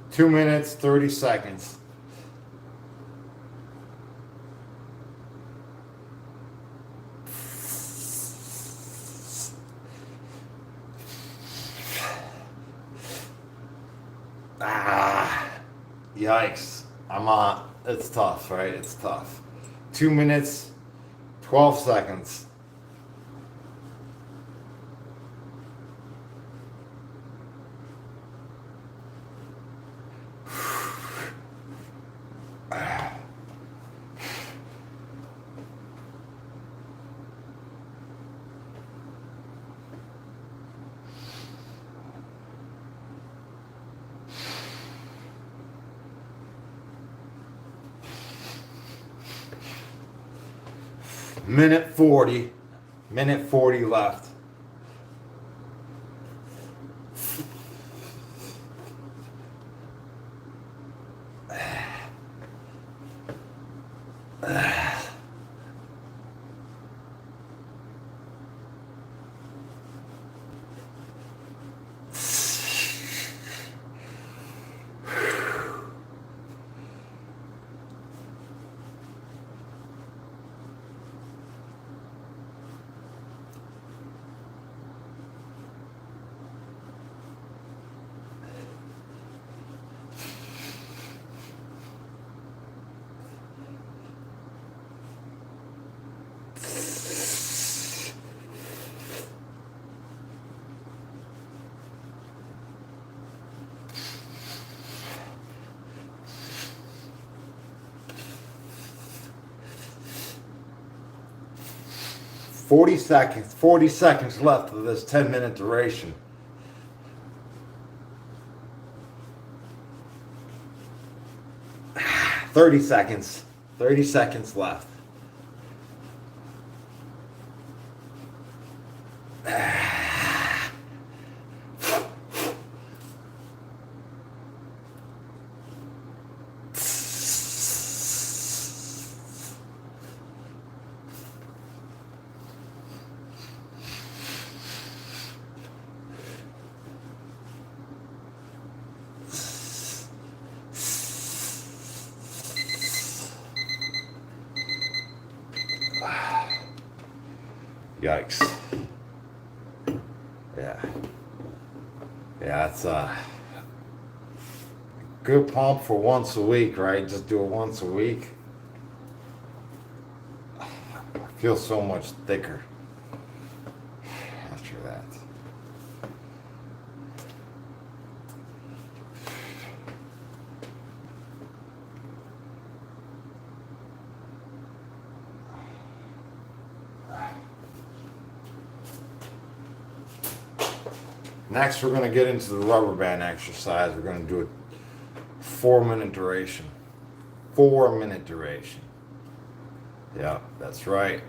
Two minutes, 30 seconds. Ah, yikes. I'm on. It's tough, right? It's tough. 2 minutes, 12 seconds. Minute 40. Minute 40 left. Forty seconds left of this 10-minute duration. Thirty seconds left. Yikes. Yeah, it's a good pump for once a week, right? Just do it once a week. I feel so much thicker after that. Next, we're going to get into the rubber band exercise. We're going to do a 4-minute duration. 4-minute duration. Yeah, that's right.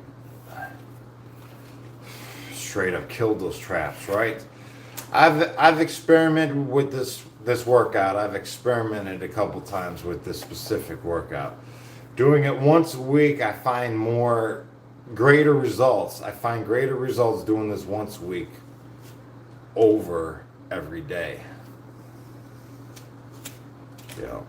Straight up killed those traps, right? I've experimented with this workout. I've experimented a couple times with this specific workout. Doing it once a week, I find greater results. I find greater results doing this once a week over every day. Yeah.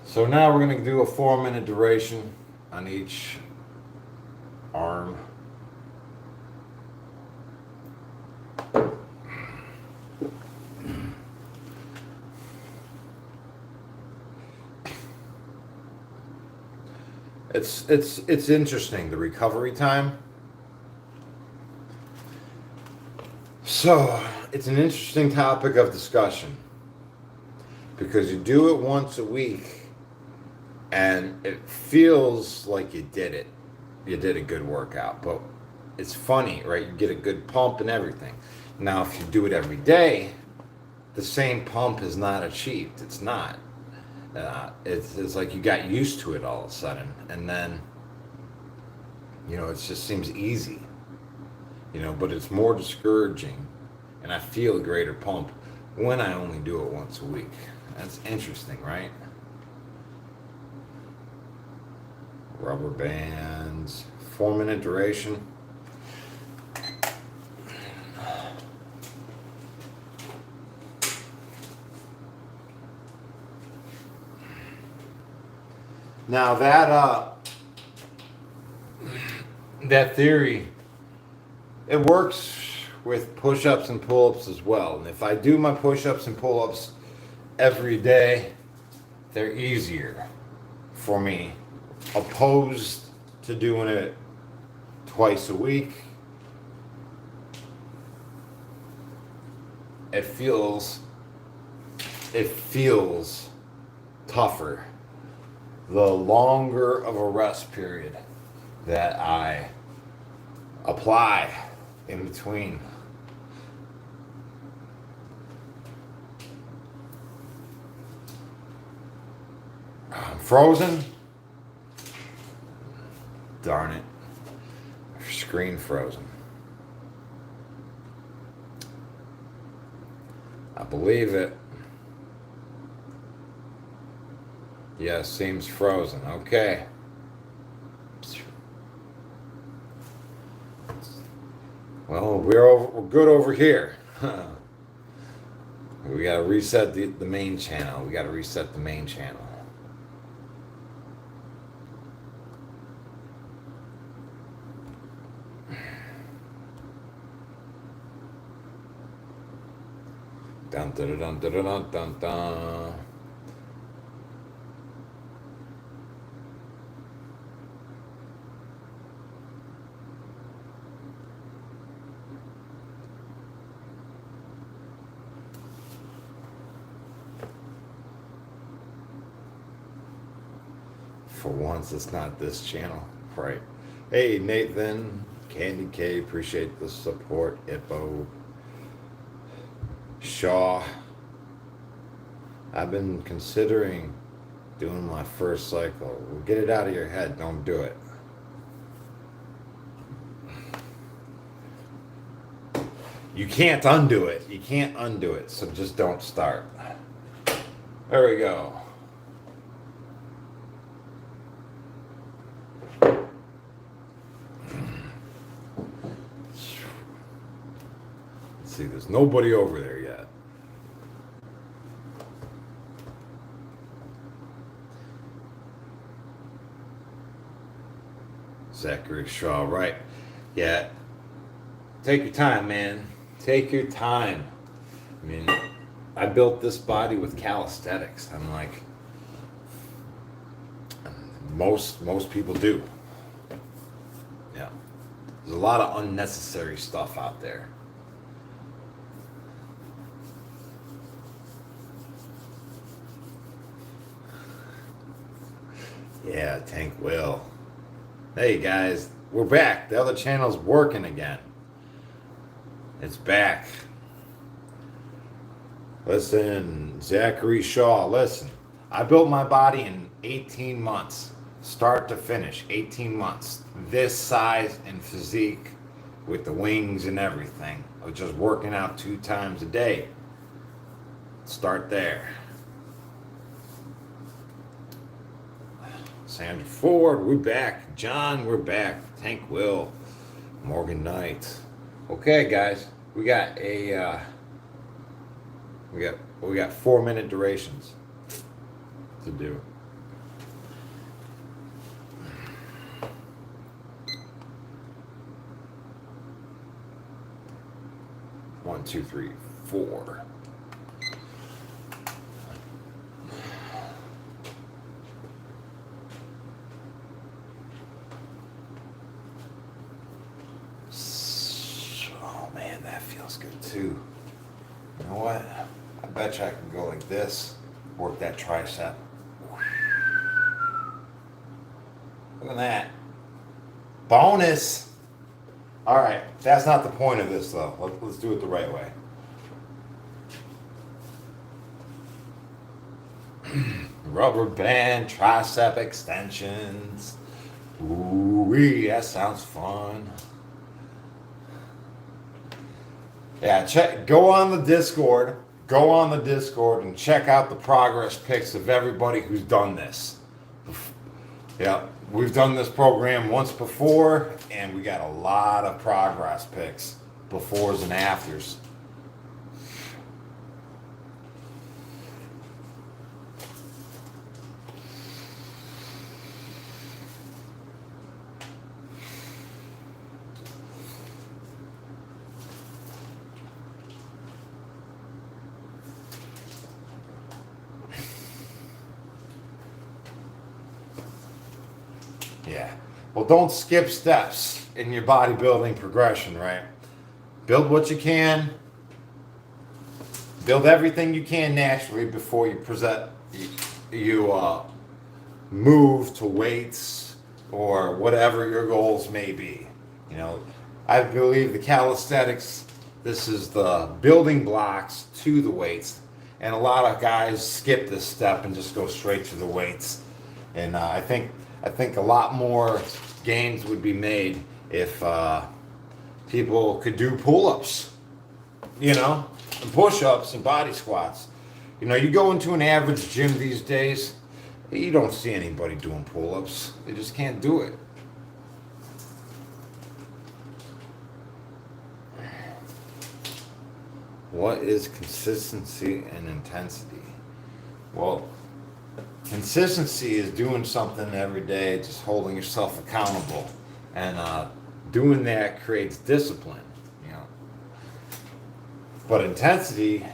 So now we're going to do a 4-minute duration on each arm. It's interesting, the recovery time. So it's an interesting topic of discussion because you do it once a week and it feels like you did it. You did a good workout, but it's funny, right? You get a good pump and everything. Now, if you do it every day, the same pump is not achieved. It's not. It's like you got used to it all of a sudden, and then it just seems easy, but it's more discouraging, and I feel a greater pump when I only do it once a week. That's interesting, right? Rubber bands, 4-minute duration. Now that theory, it works with push-ups and pull-ups as well. And if I do my push-ups and pull-ups every day, they're easier for me, opposed to doing it twice a week. It feels tougher the longer of a rest period that I apply in between. I'm frozen. Darn it. Screen frozen. I believe it. Yeah, seems frozen. Okay. Well, we're good over here. We gotta reset the main channel. We gotta reset the main channel. Dun dun dun dun dun dun dun. For once, it's not this channel, right? Hey, Nathan, Candy K, appreciate the support. Ippo, Shaw. I've been considering doing my first cycle. Get it out of your head. Don't do it. You can't undo it. You can't undo it. So just don't start. There we go. See, there's nobody over there yet. Zachary Shaw, right? Yeah. Take your time, man. Take your time. I mean, I built this body with calisthenics. I'm like, most people do. Yeah. There's a lot of unnecessary stuff out there. Yeah, Tank Will. Hey guys, we're back. The other channel's working again. It's back. Listen, Zachary Shaw, listen. I built my body in 18 months. Start to finish, 18 months. This size and physique with the wings and everything. I was just working out 2 times a day. Start there. Sandra Ford, we're back. John, we're back. Tank Will, Morgan Knight. Okay, guys, we got 4-minute durations to do. One, two, three, four. Good too. You know what? I bet you I can go like this, work that tricep. Look at that. Bonus. All right, that's not the point of this though. Let's do it the right way. Rubber band tricep extensions. Ooh-wee, that sounds fun. Yeah, go on the Discord and check out the progress pics of everybody who's done this. Yeah, we've done this program once before, and we got a lot of progress pics, befores and afters. Yeah. Well, don't skip steps in your bodybuilding progression, right? Build what you can. Build everything you can naturally before you move to weights or whatever your goals may be. You know, I believe the calisthenics, this is the building blocks to the weights. And a lot of guys skip this step and just go straight to the weights. And I think a lot more gains would be made if people could do pull-ups, you know, and push-ups and body squats. You know, you go into an average gym these days, you don't see anybody doing pull-ups. They just can't do it. What is consistency and intensity? Well, consistency is doing something every day, just holding yourself accountable. And doing that creates discipline, you know. But intensity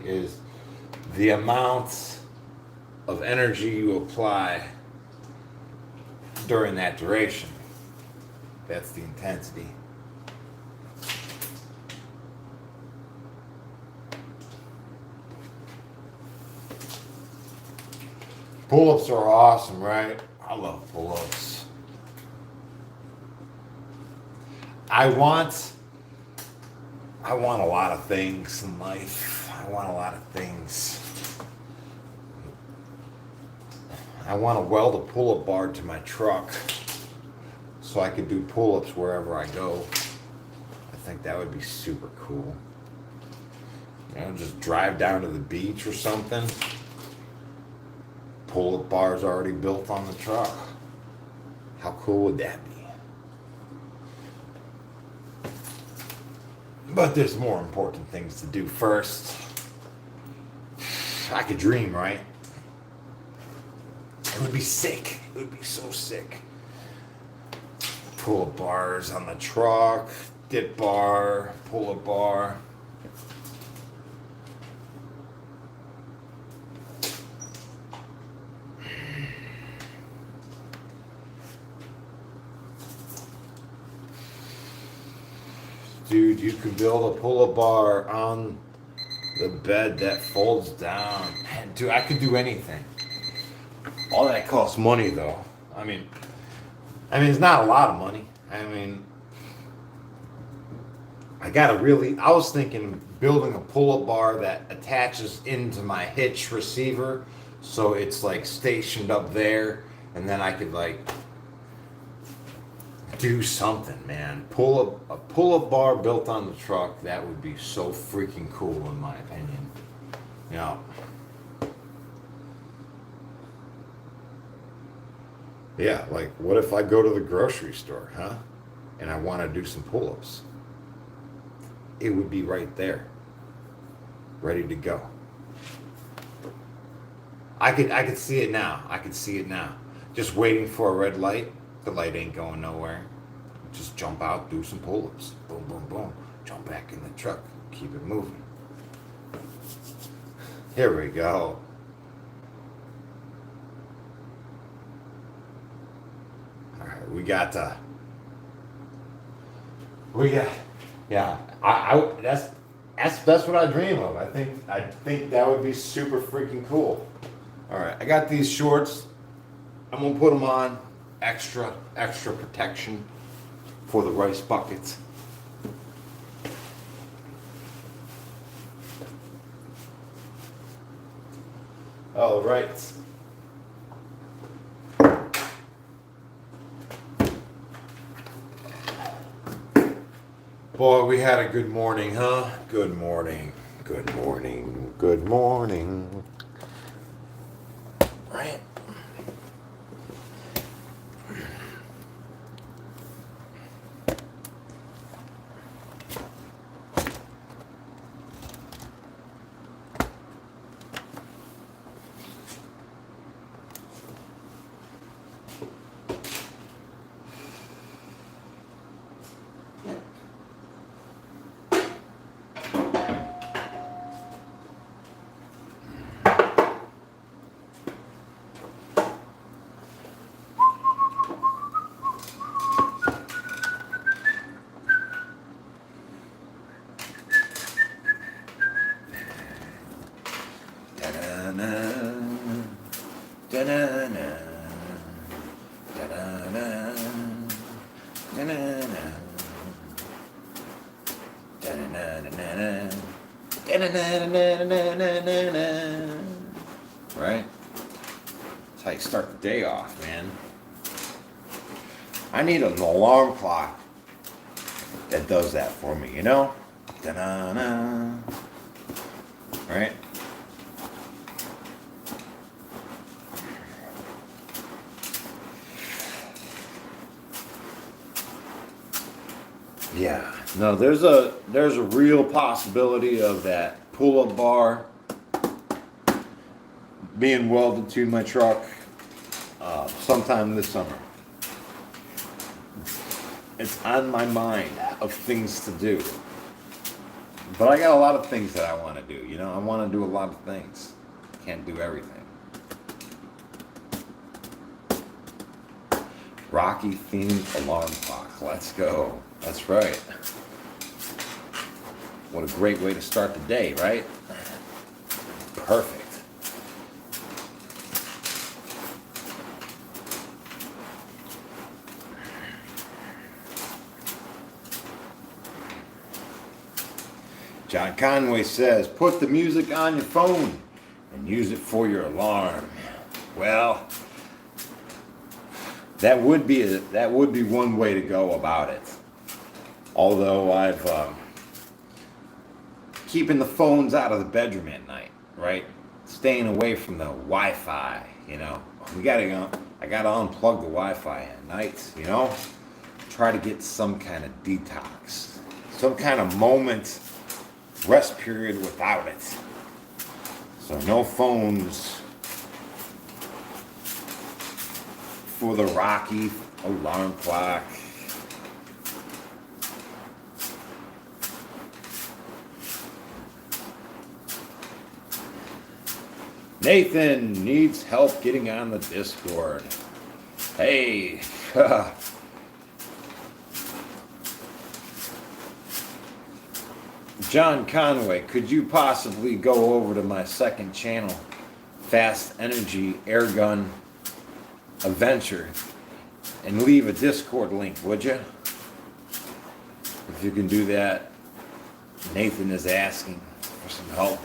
is the amount of energy you apply during that duration. That's the intensity. Pull-ups are awesome, right? I love pull-ups. I want a lot of things in life. I want a lot of things. I want to weld a pull-up bar to my truck so I could do pull-ups wherever I go. I think that would be super cool. You know, just drive down to the beach or something. Pull-up bars already built on the truck. How cool would that be? But there's more important things to do first. I could dream, right? It would be sick. It would be so sick. Pull-up bars on the truck, dip bar, pull-up bar. Dude, you can build a pull-up bar on the bed that folds down. Man, dude, I could do anything. All that costs money, though. I mean, it's not a lot of money. I was thinking building a pull-up bar that attaches into my hitch receiver, so it's like stationed up there, and then I could like do something, man. A pull-up bar built on the truck, that would be so freaking cool in my opinion. You know. Yeah, like what if I go to the grocery store, huh? And I want to do some pull-ups. It would be right there. Ready to go. I could see it now. Just waiting for a red light. The light ain't going nowhere. Just jump out, do some pull-ups. Boom, boom, boom. Jump back in the truck. Keep it moving. Here we go. All right, yeah. That's what I dream of. I think that would be super freaking cool. All right, I got these shorts. I'm gonna put them on. Extra protection for the rice buckets. All right. Boy, we had a good morning, huh? Good morning. Right. Right? That's how you start the day off, man. I need an alarm clock that does that for me, you know? Da-na-na. Right? Yeah. No, there's a real possibility of that pull-up bar being welded to my truck sometime this summer. It's on my mind of things to do. But I got a lot of things that I want to do, you know? I want to do a lot of things. Can't do everything. Rocky themed alarm clock. Let's go. That's right. What a great way to start the day, right? Perfect. John Conway says, put the music on your phone and use it for your alarm. Well, that would be one way to go about it. Although I've keeping the phones out of the bedroom at night, right? Staying away from the Wi-Fi, you know. I gotta unplug the Wi-Fi at night, you know. Try to get some kind of detox, some kind of moment, rest period without it. So no phones for the Rocky alarm clock. Nathan needs help getting on the Discord. Hey, John Conway, could you possibly go over to my second channel, Fast Energy Airgun Adventure, and leave a Discord link, would you? If you can do that, Nathan is asking for some help.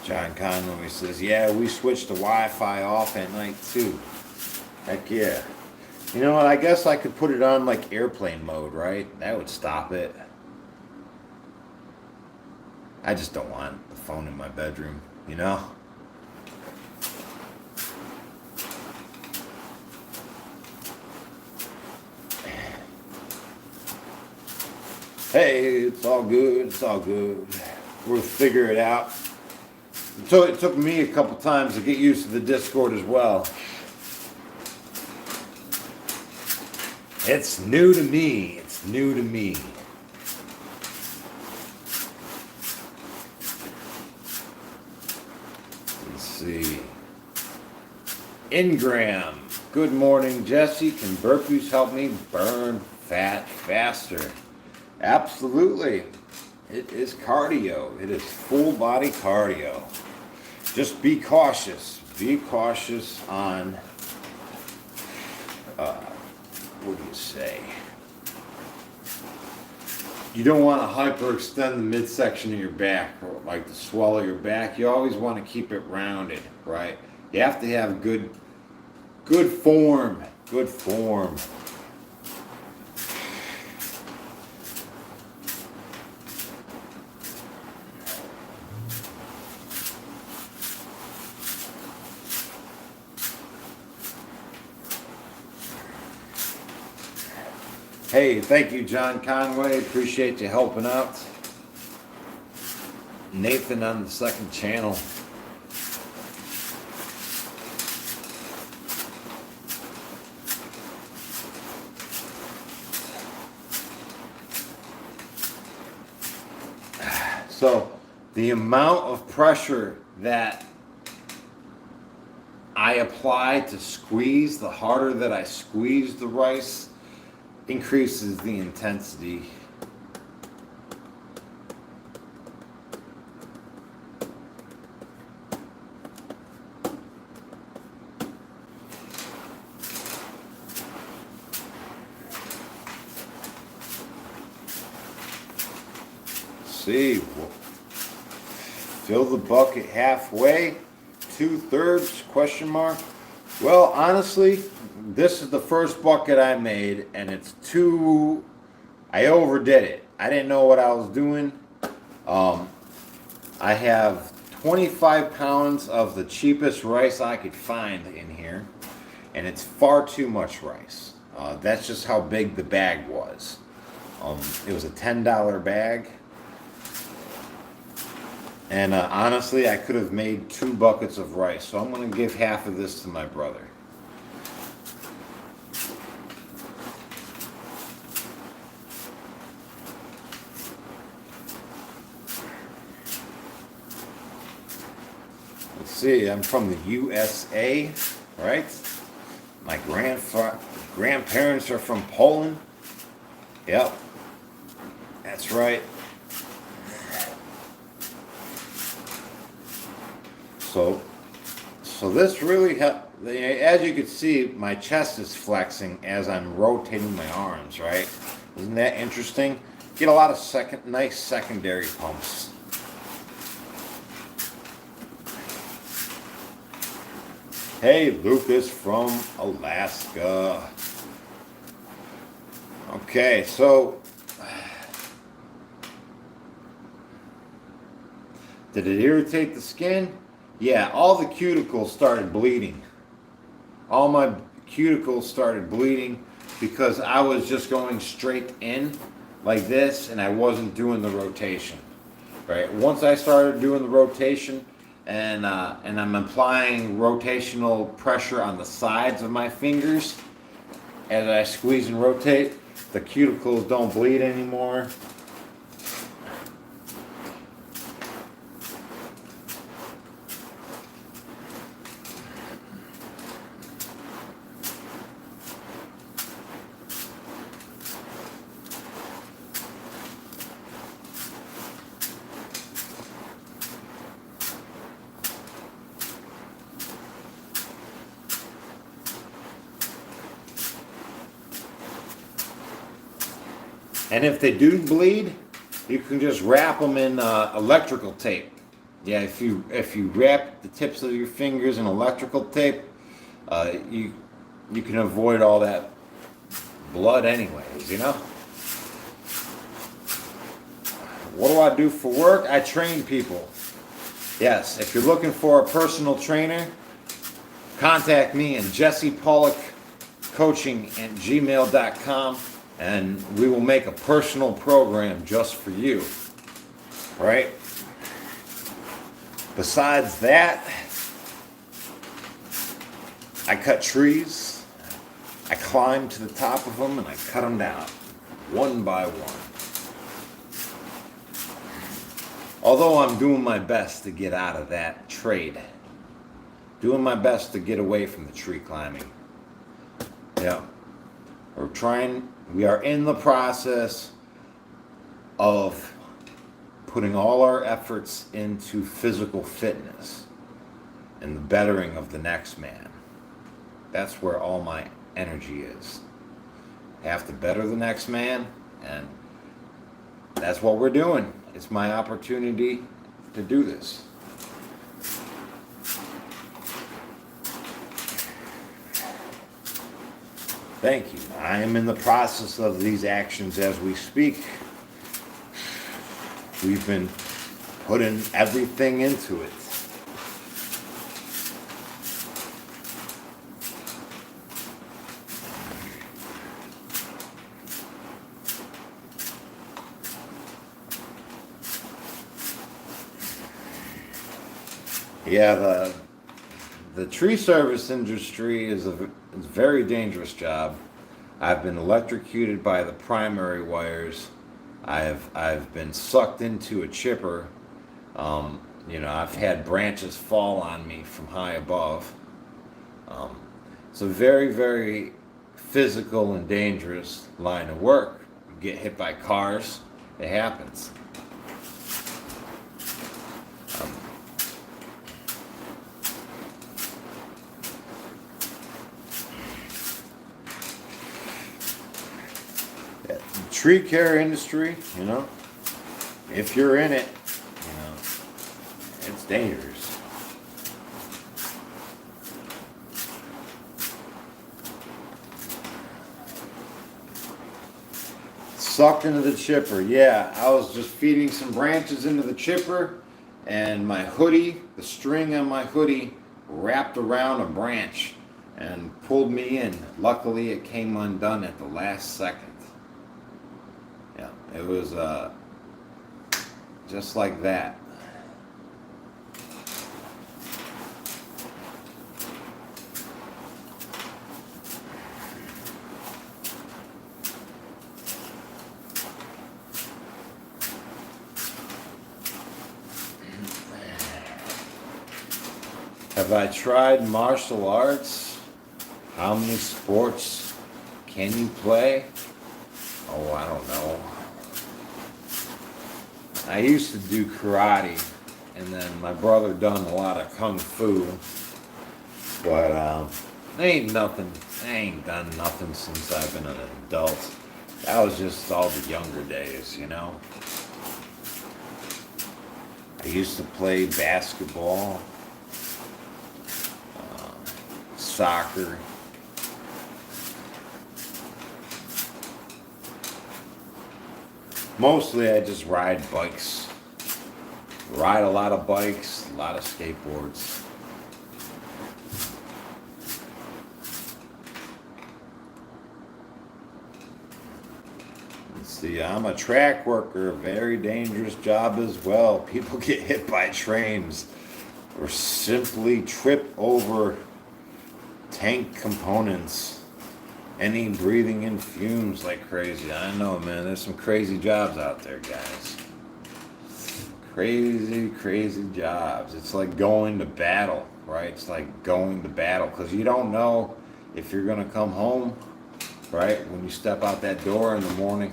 John Conway says, yeah, we switched the Wi-Fi off at night too. Heck yeah. You know what, I guess I could put it on like airplane mode, right? That would stop it. I just don't want the phone in my bedroom, you know? Hey, it's all good, it's all good. We'll figure it out. So it took me a couple times to get used to the Discord as well. It's new to me. It's new to me. Let's see. Ingram. Good morning, Jesse. Can burpees help me burn fat faster? Absolutely. It is cardio. It is full body cardio. Just be cautious. Be cautious on, what do you say? You don't want to hyperextend the midsection of your back, or like to swallow your back. You always want to keep it rounded, right? You have to have good form. Good form. Hey, thank you, John Conway. Appreciate you helping out. Nathan on the second channel. So, the amount of pressure that I apply to squeeze, the harder that I squeeze the rice, increases the intensity. see. Fill the bucket halfway, 2/3, question mark. Well, honestly, this is the first bucket I made, and I overdid it. I didn't know what I was doing. I have 25 pounds of the cheapest rice I could find in here, and it's far too much rice. That's just how big the bag was. It was a $10 bag. And honestly, I could have made 2 buckets of rice. So I'm going to give half of this to my brother. Let's see, I'm from the USA, right? My grandparents are from Poland. Yep, that's right. So this really helped. As you can see, my chest is flexing as I'm rotating my arms, right? Isn't that interesting? Get a lot of nice secondary pumps. Hey, Lucas from Alaska. Okay, so did it irritate the skin? Yeah, all the cuticles started bleeding. All my cuticles started bleeding because I was just going straight in like this and I wasn't doing the rotation. Right? Once I started doing the rotation and I'm applying rotational pressure on the sides of my fingers as I squeeze and rotate, the cuticles don't bleed anymore. And if they do bleed, you can just wrap them in electrical tape. Yeah, if you wrap the tips of your fingers in electrical tape, you can avoid all that blood anyways, you know? What do I do for work? I train people. Yes, if you're looking for a personal trainer, contact me at jessepollockcoaching@gmail.com. And we will make a personal program just for you, right? Besides that, I cut trees, I climb to the top of them, and I cut them down, one by one. Although I'm doing my best to get out of that trade. Doing my best to get away from the tree climbing. Yeah. We are in the process of putting all our efforts into physical fitness and the bettering of the next man. That's where all my energy is. I have to better the next man, and that's what we're doing. It's my opportunity to do this. Thank you. I am in the process of these actions as we speak. We've been putting everything into it. Yeah, the tree service industry is a very dangerous job. I've been electrocuted by the primary wires. I've been sucked into a chipper. I've had branches fall on me from high above. It's a very, very physical and dangerous line of work. You get hit by cars, it happens. Tree care industry, if you're in it, it's dangerous. Sucked into the chipper. Yeah, I was just feeding some branches into the chipper, and my hoodie, the string on my hoodie, wrapped around a branch and pulled me in. Luckily, it came undone at the last second. Yeah, it was just like that. Have I tried martial arts? How many sports can you play? Oh, I don't know. I used to do karate, and then my brother done a lot of kung fu. But I ain't done nothing since I've been an adult. That was just all the younger days, I used to play basketball, soccer. Mostly I just ride bikes. Ride a lot of bikes, a lot of skateboards. Let's see, I'm a track worker, a very dangerous job as well. People get hit by trains or simply trip over tank components. Any breathing in fumes like crazy. I know, man, there's some crazy jobs out there, guys. Crazy, crazy jobs. It's like going to battle, right? It's like going to battle because you don't know if you're going to come home, right? When you step out that door in the morning.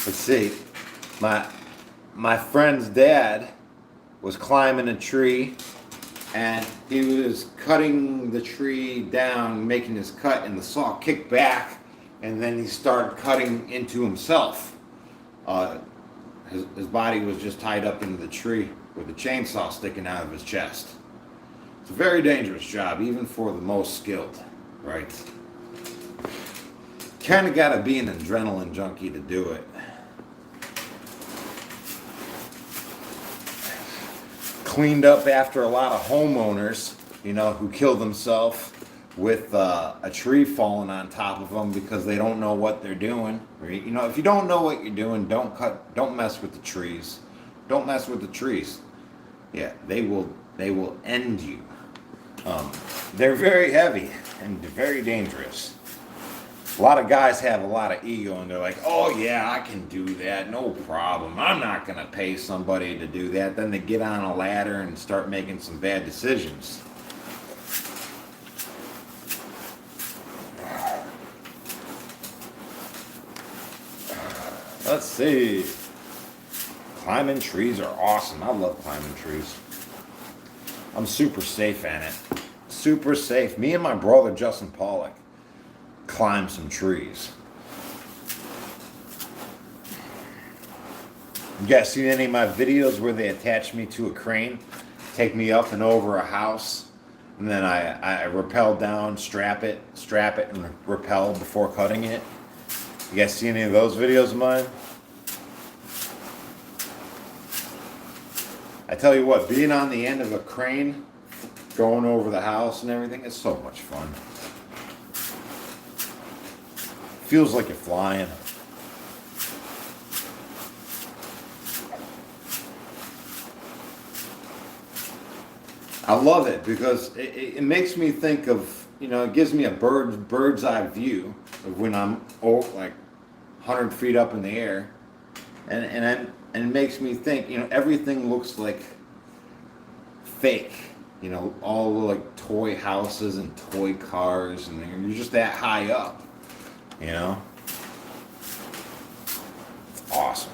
Let's see, my friend's dad was climbing a tree, and he was cutting the tree down, making his cut, and the saw kicked back, and then he started cutting into himself. His body was just tied up into the tree with a chainsaw sticking out of his chest. It's a very dangerous job, even for the most skilled, right? Kind of got to be an adrenaline junkie to do it. Cleaned up after a lot of homeowners, who kill themselves with a tree falling on top of them because they don't know what they're doing. Right? If you don't know what you're doing, don't mess with the trees. Don't mess with the trees. Yeah, they will end you. They're very heavy and very dangerous. A lot of guys have a lot of ego and they're like, oh yeah, I can do that, no problem. I'm not going to pay somebody to do that. Then they get on a ladder and start making some bad decisions. Let's see. Climbing trees are awesome. I love climbing trees. I'm super safe at it. Super safe. Me and my brother, Justin Pollock, climb some trees. You guys seen any of my videos where they attach me to a crane, take me up and over a house, and then I rappel down, strap it, and rappel before cutting it? You guys see any of those videos of mine? I tell you what, being on the end of a crane, going over the house and everything, is so much fun. Feels like you're flying. I love it because it makes me think of, it gives me a bird's eye view of when I'm like 100 feet up in the air, and it makes me think, everything looks like fake. You know, all the like toy houses and toy cars, and you're just that high up. You know, it's awesome.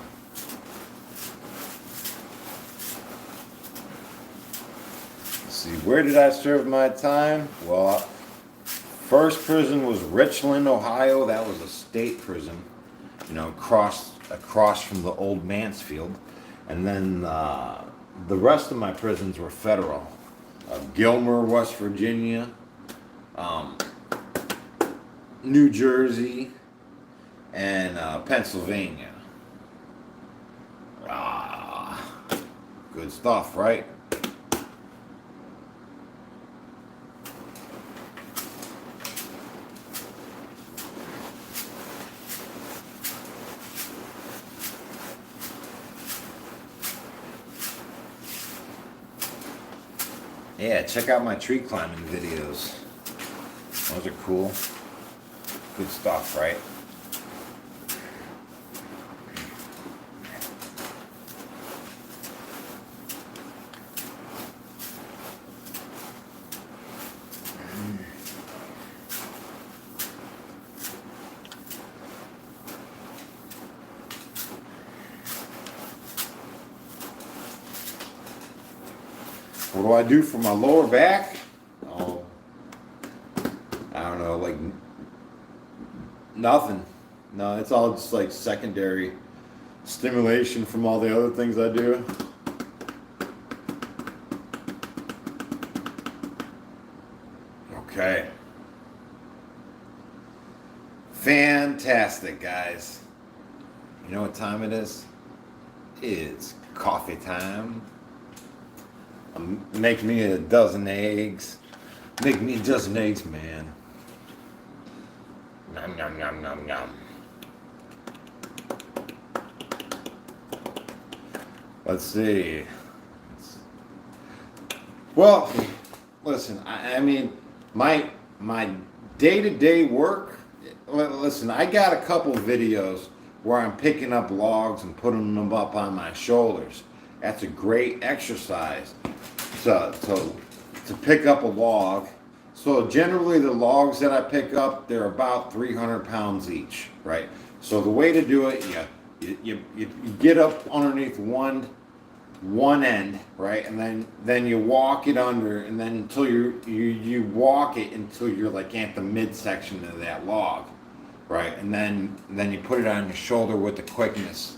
Let's see, where did I serve my time? Well, first prison was Richland, Ohio. That was a state prison. You know, across from the old Mansfield, and then the rest of my prisons were federal. Gilmer, West Virginia, New Jersey, and Pennsylvania. Ah, good stuff, right? Yeah, check out my tree climbing videos. Those are cool. Good stuff, right? What do I do for my lower back? Oh, I don't know, like nothing. No, it's all just like secondary stimulation from all the other things I do. Okay. Fantastic, guys. You know what time it is? It's coffee time. Make me a dozen eggs. Make me a dozen eggs, man. Nom, nom, nom, nom, nom. Let's see. Well, listen, I mean, my day-to-day work, listen, I got a couple videos where I'm picking up logs and putting them up on my shoulders. That's a great exercise to pick up a log. So generally the logs that I pick up, they're about 300 pounds each, right? So the way to do it, you get up underneath one end, right? And then you walk it under, and then until you walk it until you're like at the midsection of that log, right? And then you put it on your shoulder with the quickness.